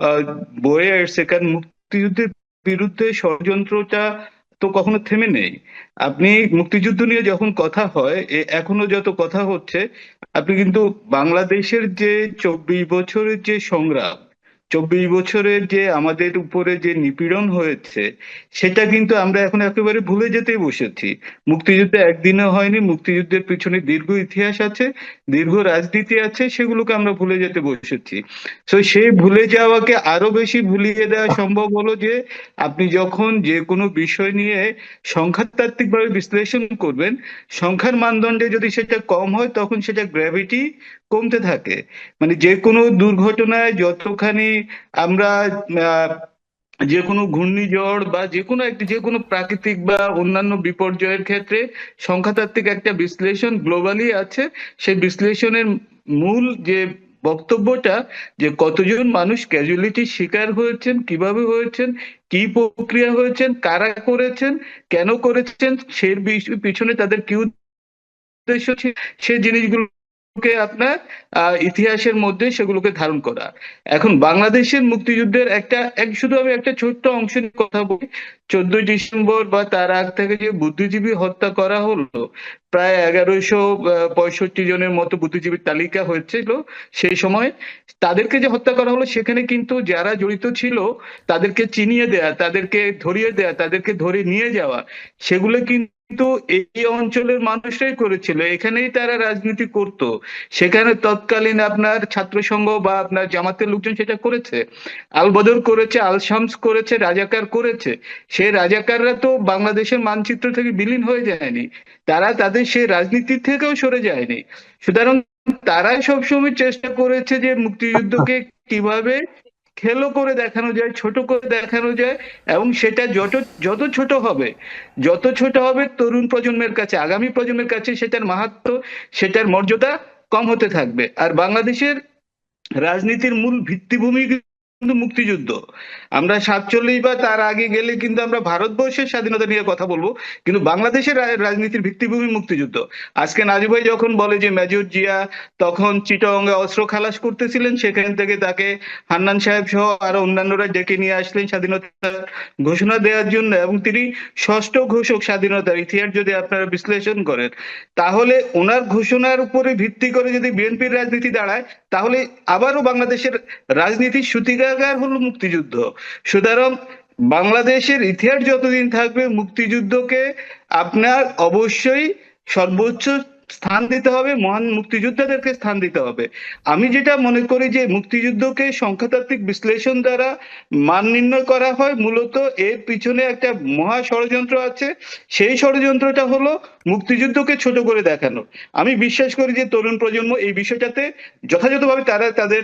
আহ, বয়ে আসছে, কারণ মুক্তিযুদ্ধের বিরুদ্ধে ষড়যন্ত্রটা তো কখনো থেমে নেই। আপনি মুক্তিযুদ্ধ নিয়ে যখন কথা হয়, এখনো যত কথা হচ্ছে, আপনি কিন্তু বাংলাদেশের যে 24 বছরের যে সংগ্রাম, 24 বছরের যে আমাদের উপরে যে নিপীড়ন হয়েছে, সেটা কিন্তু আমরা এখন একেবারে ভুলে যেতেই বসেছি। মুক্তিযুদ্ধ একদিনে হয়নি, মুক্তিযুদ্ধের পিছনে দীর্ঘ ইতিহাস আছে, দীর্ঘ রাজনীতি আছে, সেগুলোকে আমরা ভুলে যেতে বসেছি। তো সেই ভুলে যাওয়াকে আরো বেশি ভুলিয়ে দেওয়া সম্ভব হলো যে আপনি যখন যে কোনো বিষয় নিয়ে সংখ্যাতাত্ত্বিক ভাবে বিশ্লেষণ করবেন, সংখ্যার মানদণ্ডে যদি সেটা কম হয় তখন সেটা গ্র্যাভিটি কমতে থাকে। মানে যে কোনো দুর্ঘটনায় যতখানি আমরা আহ, যে কোনো ঘূর্ণিঝড় বা যে কোনো প্রাকৃতিক বা অন্যান্য বিপর্যয়ের ক্ষেত্রে সংখ্যাতাত্ত্বিক একটা বিশ্লেষণ গ্লোবালি আছে। সেই বিশ্লেষণের মূল যে বক্তব্যটা, যে কতজন মানুষ ক্যাজুয়ালিটির শিকার হয়েছেন, কিভাবে হয়েছেন, কি প্রক্রিয়া হয়েছেন, কারা করেছেন, কেন করেছেন, সে পিছনে তাদের কি উদ্দেশ্য ছিল, সে জিনিসগুলোকে আপনার ইতিহাসের মধ্যে সেগুলোকে ধারণ করা। এখন বাংলাদেশের মুক্তিযুদ্ধের শুধু আমি একটা ছোট্ট অংশ নিয়ে কথা বলি। 14ই ডিসেম্বর বা তার আগ থেকে যে বুদ্ধিজীবী হত্যা করা হলো, প্রায় 1165 জনের মতো বুদ্ধিজীবীর তালিকা হয়েছিল সেই সময়। তাদেরকে যে হত্যা করা হলো, সেখানে কিন্তু যারা জড়িত ছিল তাদেরকে চিনিয়ে দেয়া, তাদেরকে ধরিয়ে দেয়া, তাদেরকে ধরে নিয়ে যাওয়া, সেগুলো কিন্তু এই অঞ্চলের মানুষরাই করেছিল, এখানেই তারা রাজনীতি করত। সেখানে তৎকালীন আপনার ছাত্র সংঘ বা আপনার জামাতের লোকজন সেটা করেছে, আল বদর করেছে, আল শামস করেছে, রাজাকার করেছে। সেই রাজাকাররা তো বাংলাদেশের মানচিত্র থেকে বিলীন হয়ে যায়নি, তারা তাদের সেই রাজনীতি থেকেও সরে যায়নি। সুতরাং তারাই সবসময় চেষ্টা করেছে যে মুক্তিযুদ্ধকে কিভাবে খেলো করে দেখানো যায়, ছোট করে দেখানো যায়, এবং সেটা যত যত ছোট হবে, তরুণ প্রজন্মের কাছে, আগামী প্রজন্মের কাছে সেটার মাহাত্ম্য, সেটার মর্যাদা কম হতে থাকবে। আর বাংলাদেশের রাজনীতির মূল ভিত্তিভূমি কিন্তু মুক্তিযুদ্ধ। আমরা 47 বা তার আগে গেলে কিন্তু আমরা ভারতবর্ষের স্বাধীনতা নিয়ে কথা বলবো, কিন্তু বাংলাদেশের রাজনীতির ভিত্তিভূমি মুক্তিযুদ্ধ। আজকে নাজু ভাই যখন বলে যে মেজর জিয়া তখন চিটাগংয়ে অস্ত্র খালাস করতেছিলেন, সেখান থেকে তাকে হান্নান সাহেব সহ আরো অন্যান্যরা ডেকে নিয়ে আসলেন স্বাধীনতার ঘোষণা দেওয়ার জন্য, এবং তিনি ষষ্ঠ ঘোষক স্বাধীনতার। ইতিহাস যদি আপনারা বিশ্লেষণ করেন, তাহলে ওনার ঘোষণার উপরে ভিত্তি করে যদি বিএনপির রাজনীতি দাঁড়ায়, তাহলে আবারও বাংলাদেশের রাজনীতির সূতিকাগার হলো মুক্তিযুদ্ধ। সুতরাং বাংলাদেশের ইতিহাস যতদিন থাকবে, মুক্তিযুদ্ধকে আপনার অবশ্যই সর্বোচ্চ স্থান দিতে হবে, মহান মুক্তিযোদ্ধাদেরকে স্থান দিতে হবে। আমি যেটা মনে করি যে মুক্তিযুদ্ধকে সংখ্যাতাত্ত্বিক বিশ্লেষণ দ্বারা মান নির্ণয় করা হয়, মূলত এর পিছনে একটা মহা ষড়যন্ত্র আছে। সেই ষড়যন্ত্রটা হলো মুক্তিযুদ্ধকে ছোট করে দেখানো। আমি বিশ্বাস করি যে তরুণ প্রজন্ম এই বিষয়টাতে যথাযথভাবে তারা তাদের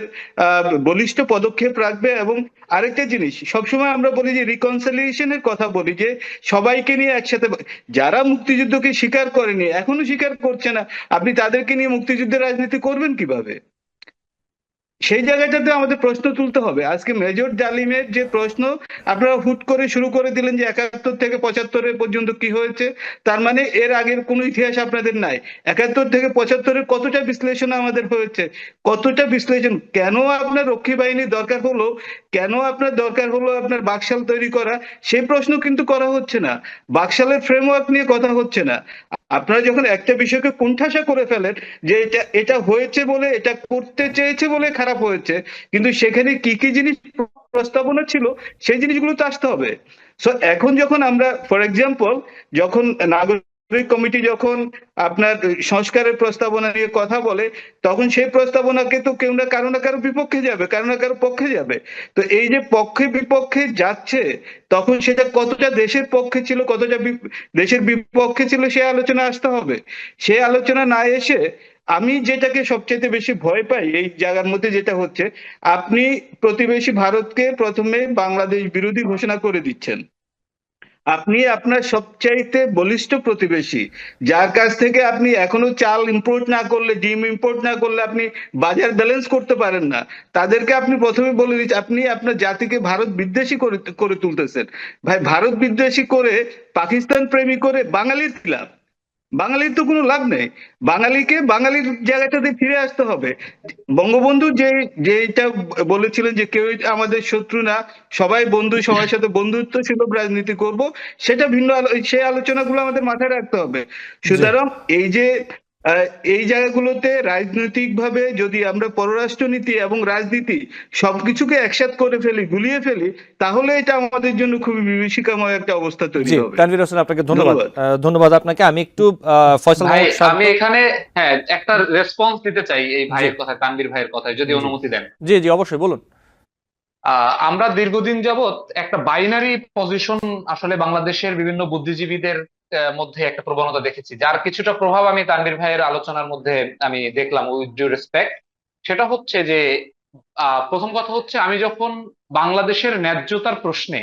বলিষ্ঠ পদক্ষেপ রাখবে। এবং আরেকটা জিনিস, সবসময় আমরা বলি যে রিকনসিলিয়েশনের কথা বলি, যে সবাইকে নিয়ে একসাথে, যারা মুক্তিযুদ্ধকে স্বীকার করেনি, এখনো স্বীকার করছে না, আপনি তাদেরকে নিয়ে মুক্তিযুদ্ধের রাজনীতি করবেন কিভাবে? সেই জায়গাটাতে আমাদের প্রশ্ন তুলতে হবে। আজকে মেজর ডালিমের যে প্রশ্ন আপনারা হুট করে শুরু করে দিলেন যে ৭১ থেকে ৭৫ পর্যন্ত কি হয়েছে, তার মানে এর আগের কোনো ইতিহাস আপনাদের নাই। ৭১ থেকে ৭৫ কতটা বিশ্লেষণ আমাদের হয়েছে, কতটা বিশ্লেষণ, কেন আপনার রক্ষী বাহিনী দরকার হলো, কেন আপনার দরকার হলো আপনার বাকশাল তৈরি করা, সেই প্রশ্ন কিন্তু করা হচ্ছে না। বাকশালের ফ্রেমওয়ার্ক নিয়ে কথা হচ্ছে না। আপনারা যখন একটা বিষয়কে কোণঠাসা করে ফেলেন যে এটা এটা হয়েছে বলে, এটা করতে চেয়েছে বলে খারাপ হয়েছে, কিন্তু সেখানে কি কি জিনিস প্রস্তাবনা ছিল সেই জিনিসগুলো তো আসতে হবে। সো এখন যখন আমরা ফর এক্সাম্পল যখন নাগরিক কমিটি যখন আপনার সংস্কারের প্রস্তাবনা নিয়ে কথা বলে, তখন সেই প্রস্তাবনাকে তো কেউ না কারো বিপক্ষে যাবে, কারো না কারো পক্ষে যাবে। তো এই যে পক্ষে বিপক্ষে যাচ্ছে, তখন সেটা কতটা দেশের পক্ষে ছিল, কতটা দেশের বিপক্ষে ছিল, সে আলোচনা আসতে হবে। সে আলোচনা না এসে আমি যেটাকে সবচেয়ে বেশি ভয় পাই এই জায়গার মধ্যে যেটা হচ্ছে, আপনি প্রতিবেশী ভারতকে প্রথমে বাংলাদেশ বিরোধী ঘোষণা করে দিচ্ছেন। আপনি আপনার সবচাইতে বলিষ্ঠ প্রতিবেশী, যার কাছ থেকে আপনি এখনো চাল ইম্পোর্ট না করলে, ডিম ইম্পোর্ট না করলে আপনি বাজার ব্যালেন্স করতে পারেন না, তাদেরকে আপনি প্রথমে বলে দিচ্ছেন আপনি আপনার জাতিকে ভারত বিদ্বেষী করে করে তুলতেছেন। ভাই, ভারত বিদ্বেষী করে, পাকিস্তান প্রেমী করে বাঙালির কি লাভ? বাঙালির তো কোনো লাভ নেই। বাঙালিকে বাঙালির জায়গাটাতে ফিরে আসতে হবে। বঙ্গবন্ধু যেটা বলেছিলেন যে কেউ আমাদের শত্রু না, সবাই বন্ধু, সবার সাথে বন্ধুত্বশীল রাজনীতি করব, সেটা ভিন্ন সেই আলোচনাগুলো আমাদের মাথায় রাখতে হবে। সুতরাং এই যে আহ, এই জায়গাগুলোতে রাজনৈতিকভাবে যদি আমরা পররাষ্ট্রনীতি এবং রাজনীতি সবকিছুকে একসাথে করে ফেলি, গুলিয়ে ফেলি, তাহলে এটা আমাদের জন্য খুবই বিভীষিকাময় একটা অবস্থা তৈরি জি, হবে। তানভীর হোসেন, আপনাকে ধন্যবাদ। ধন্যবাদ আপনাকে। আমি একটু ফয়সাল ভাই মাহমুদ শান্ত। আমি এখানে হ্যাঁ একটা রেসপন্স দিতে চাই এই ভাইয়ের জি কথায়, তানভীর ভাইয়ের কথায়, যদি জি অনুমতি দেন। জি জি, অবশ্যই বলুন। আমরা দীর্ঘদিন যাবৎ একটা বাইনারি পজিশন আসলে বাংলাদেশের বিভিন্ন বুদ্ধিজীবীদের মধ্যে একটা প্রবণতা দেখেছি, যার কিছুটা প্রভাব আমি তানভীর ভাইয়ের আলোচনার মধ্যে আমি দেখলাম, উইথ ডিউ রেসপেক্ট। সেটা হচ্ছে যে প্রথম কথা হচ্ছে, আমি যখন বাংলাদেশের ন্যায্যতার প্রশ্নে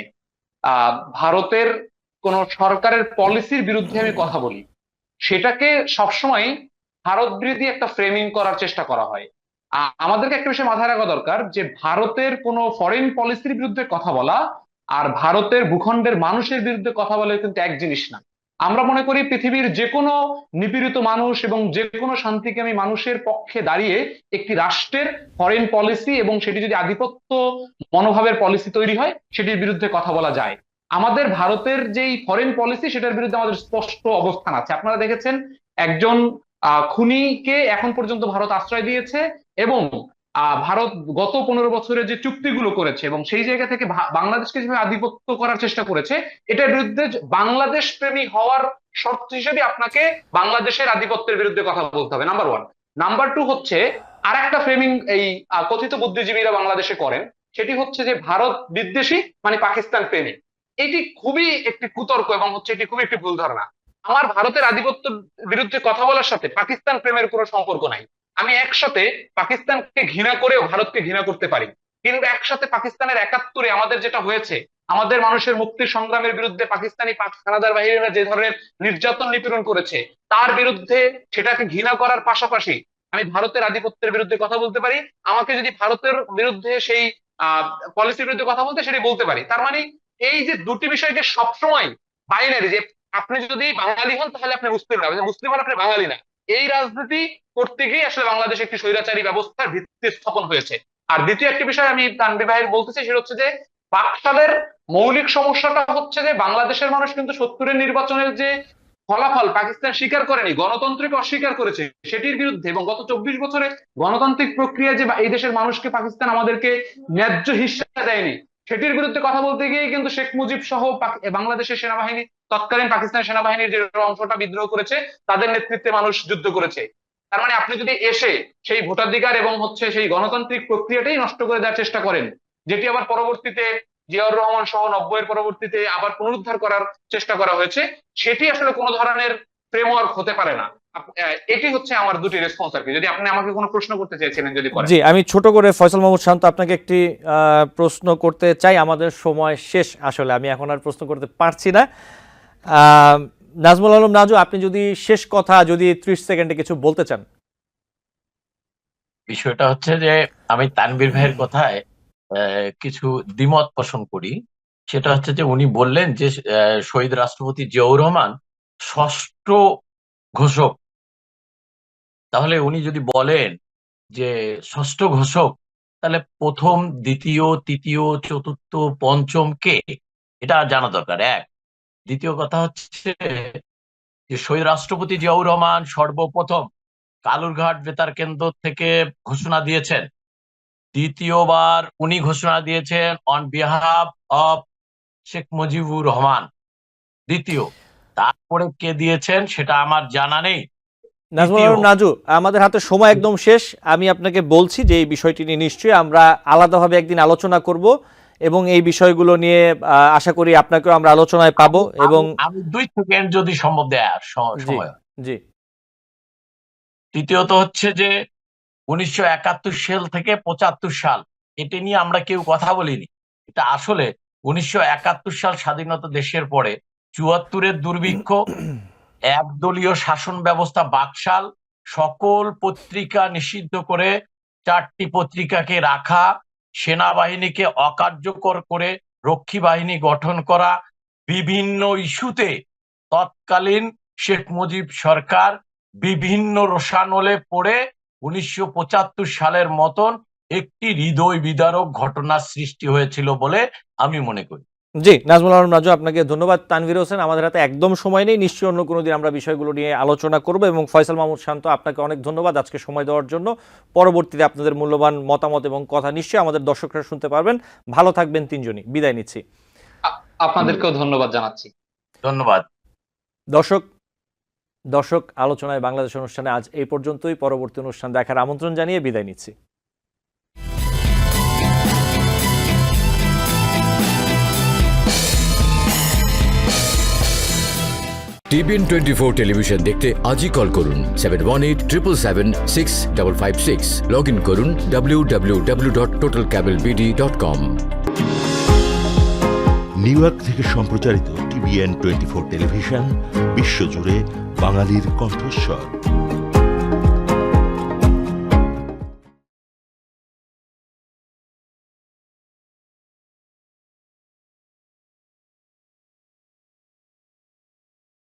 আহ ভারতের কোন সরকারের পলিসির বিরুদ্ধে আমি কথা বলি, সেটাকে সবসময় ভারত বিরোধী একটা ফ্রেমিং করার চেষ্টা করা হয়। আমাদেরকে একটা বিষয় মাথায় রাখা দরকার যে ভারতের কোনো ফরেন পলিসির বিরুদ্ধে কথা বলা আর ভারতের ভূখণ্ডের মানুষের বিরুদ্ধে কথা বলে কিন্তু এক জিনিস না। আমরা মনে করি পৃথিবীর যে কোনো নিপীড়িত মানুষ এবং যে কোনো শান্তিকামী মানুষের পক্ষে দাঁড়িয়ে একটি রাষ্ট্রের ফরেন পলিসি এবং সেটি যদি আধিপত্য মনোভাবের পলিসি তৈরি হয়, সেটির বিরুদ্ধে কথা বলা যায়। আমাদের ভারতের যেই ফরেন পলিসি, সেটার বিরুদ্ধে আমাদের স্পষ্ট অবস্থান আছে। আপনারা দেখেছেন একজন খুনিকে এখন পর্যন্ত ভারত আশ্রয় দিয়েছে, এবং ভারত গত 15 বছরে যে চুক্তিগুলো করেছে এবং সেই জায়গা থেকে বাংলাদেশকে যেভাবে আধিপত্য করার চেষ্টা করেছে, এটার বিরুদ্ধে বাংলাদেশ প্রেমী হওয়ার শর্ত হিসেবে আপনাকে বাংলাদেশের আধিপত্যের বিরুদ্ধে কথা বলতে হবে, নাম্বার ওয়ান। নাম্বার টু হচ্ছে, আর একটা ফ্রেমিং এই কথিত বুদ্ধিজীবীরা বাংলাদেশে করেন, সেটি হচ্ছে যে ভারত বিদ্বেষী মানে পাকিস্তান প্রেমী। এটি খুবই একটি কুতর্ক এবং হচ্ছে এটি খুবই একটি ভুল ধারণা। আমার ভারতের আধিপত্য বিরুদ্ধে কথা বলার সাথে পাকিস্তান প্রেমের কোনো সম্পর্ক নাই। আমি একসাথে পাকিস্তানকে ঘৃণা করেও ভারতকে ঘৃণা করতে পারি, কিন্তু একসাথে পাকিস্তানের ৭১ আমাদের যেটা হয়েছে, আমাদের মানুষের মুক্তির সংগ্রামের বিরুদ্ধে পাকিস্তানি হানাদার বাহিনীরা যে ধরনের নির্যাতন নিপীড়ন করেছে, তার বিরুদ্ধে সেটাকে ঘৃণা করার পাশাপাশি আমি ভারতের আধিপত্যের বিরুদ্ধে কথা বলতে পারি। আমাকে যদি ভারতের বিরুদ্ধে সেই পলিসির বিরুদ্ধে কথা বলতে, সেটি বলতে পারি। তার মানে এই যে দুটি বিষয়কে সবসময় বাইনারি, যে আপনি যদি বাঙালি হন তাহলে আপনি মুসলিম না, মুসলিম হন আপনি বাঙালি না, এই রাজনীতি করতে গিয়ে আসলে বাংলাদেশে একটি স্বৈরাচারী ব্যবস্থার ভিত্তি স্থাপন হয়েছে। আর দ্বিতীয় একটি বিষয় আমি তানভীর ভাইয়ের বলতে চাই, সেটা হচ্ছে যে বাকশালের মৌলিক সমস্যাটা হচ্ছে যে বাংলাদেশের মানুষ কিন্তু ৭০-এর নির্বাচনের যে ফলাফল পাকিস্তান স্বীকার করেনি, গণতন্ত্রকে অস্বীকার করেছে সেটির বিরুদ্ধে, এবং গত ২৪ বছরে গণতান্ত্রিক প্রক্রিয়া যে এই দেশের মানুষকে পাকিস্তান আমাদেরকে ন্যায্য হিস্সা দেয়নি, সেটির বিরুদ্ধে কথা বলতে গিয়ে কিন্তু শেখ মুজিব সহ বাংলাদেশের সেনাবাহিনী, তৎকালীন পাকিস্তান সেনাবাহিনীর যে অংশটা বিদ্রোহ করেছে, তাদের নেতৃত্বে মানুষ যুদ্ধ করেছে। তার মানে আপনি যদি এসে সেই ভোটাধিকার এবং হচ্ছে সেই গণতান্ত্রিক প্রক্রিয়াটাই নষ্ট করে দেওয়ার চেষ্টা করেন, যেটি আবার পরবর্তীতে জিয়াউর রহমান সহ ৯০-এর পরবর্তীতে আবার পুনরুদ্ধার করার চেষ্টা করা হয়েছে, সেটি আসলে কোনো ধরনের ফ্রেমওয়ার্ক হতে পারে না। এটি হচ্ছে আমার দুটি রেসপন্স আর কি। যদি আপনি আমাকে কোনো প্রশ্ন করতে চাইছিলেন, যদি করেন। জি, আমি ছোট করে ফয়সাল মাহমুদ শান্ত আপনাকে একটি প্রশ্ন করতে চাই। আমাদের সময় শেষ, আসলে আমি এখন আর প্রশ্ন করতে পারছি না। নাজমুল আলম নাজু, আপনি যদি শেষ কথা যদি ৩০ সেকেন্ডে কিছু বলতে চান। বিষয়টা হচ্ছে যে আমি তানভীর ভাইয়ের কথায় কিছু দ্বিমত পোষণ করি। সেটা হচ্ছে যে উনি বললেন যে শহীদ রাষ্ট্রপতি জিয়াউর রহমান ষষ্ঠ ঘোষক। তাহলে উনি যদি বলেন যে ষষ্ঠ ঘোষক, তাহলে প্রথম, দ্বিতীয়, তৃতীয়, চতুর্থ, পঞ্চম কে, এটা জানা দরকার। এক। দ্বিতীয় কথা হচ্ছে যে শহীদ রাষ্ট্রপতি জিয়াউর রহমান সর্বপ্রথম কালুরঘাট বেতার কেন্দ্র থেকে ঘোষণা দিয়েছেন। দ্বিতীয়বার উনি ঘোষণা দিয়েছেন on behalf of Sheikh Mujibur Rahman. দ্বিতীয়। তারপরে কে দিয়েছেন সেটা আমার জানা নেই। নাজমুল আলম নাজু, আমাদের হাতে সময় একদম শেষ। আমি আপনাকে বলছি যে এই বিষয়টি নিয়ে নিশ্চয়ই আমরা আলাদাভাবে একদিন আলোচনা করব এবং এই বিষয়গুলো নিয়ে আশা করি আপনাকেও আমরা আলোচনায় পাবো। এবং আমি 2 সেকেন্ড যদি সম্ভব দেয় জি সময়। জি তৃতীয়ত হচ্ছে যে 1971 সাল থেকে 75 সাল, এটা নিয়ে আমরা কেউ কথা বলিনি। এটা আসলে 1971 সাল স্বাধীনতা দেশের পরে 74-এর দুর্ভিক্ষ, একদলীয় শাসন ব্যবস্থা বাকশাল, সকল পত্রিকা নিষিদ্ধ করে 4টি পত্রিকাকে রাখা, সেনাবাহিনীকে অকার্যকর করে রক্ষী বাহিনী গঠন করা, বিভিন্ন ইস্যুতে তৎকালীন শেখ মুজিব সরকার বিভিন্ন রোষানলে পড়ে 1975 সালের মতন একটি হৃদয় বিদারক ঘটনার সৃষ্টি হয়েছিল বলে আমি মনে করি। জি নাজমুল আলম নাজু, আপনাকে ধন্যবাদ। তানভীর হোসেন, আমাদের হাতে একদম সময় নেই, নিশ্চয়ই অন্য কোনো দিন আমরা বিষয়গুলো নিয়ে আলোচনা করব। এবং ফয়সাল মাহমুদ শান্ত, আপনাকে অনেক ধন্যবাদ আজকে সময় দেওয়ার জন্য। পরবর্তীতে আপনাদের মূল্যবান মতামত এবং কথা নিশ্চয়ই আমাদের দর্শকরা শুনতে পারবেন। ভালো থাকবেন তিনজনই, বিদায় নিচ্ছি। আপনাদেরকেও ধন্যবাদ জানাচ্ছি। ধন্যবাদ। দর্শক, আলোচনায় বাংলাদেশ অনুষ্ঠানে আজ এই পর্যন্তই। পরবর্তী অনুষ্ঠান দেখার আমন্ত্রণ জানিয়ে বিদায় নিচ্ছি। টিবিএন 24 টেলিভিশন দেখতে আজই কল করুন 7187776556। লগ ইন করুন www.totalcablebd.com। নিউ ইয়র্ক থেকে সম্প্রচারিত টিবিএন 24 টেলিভিশন বিশ্বজুড়ে বাঙালির কণ্ঠস্বর।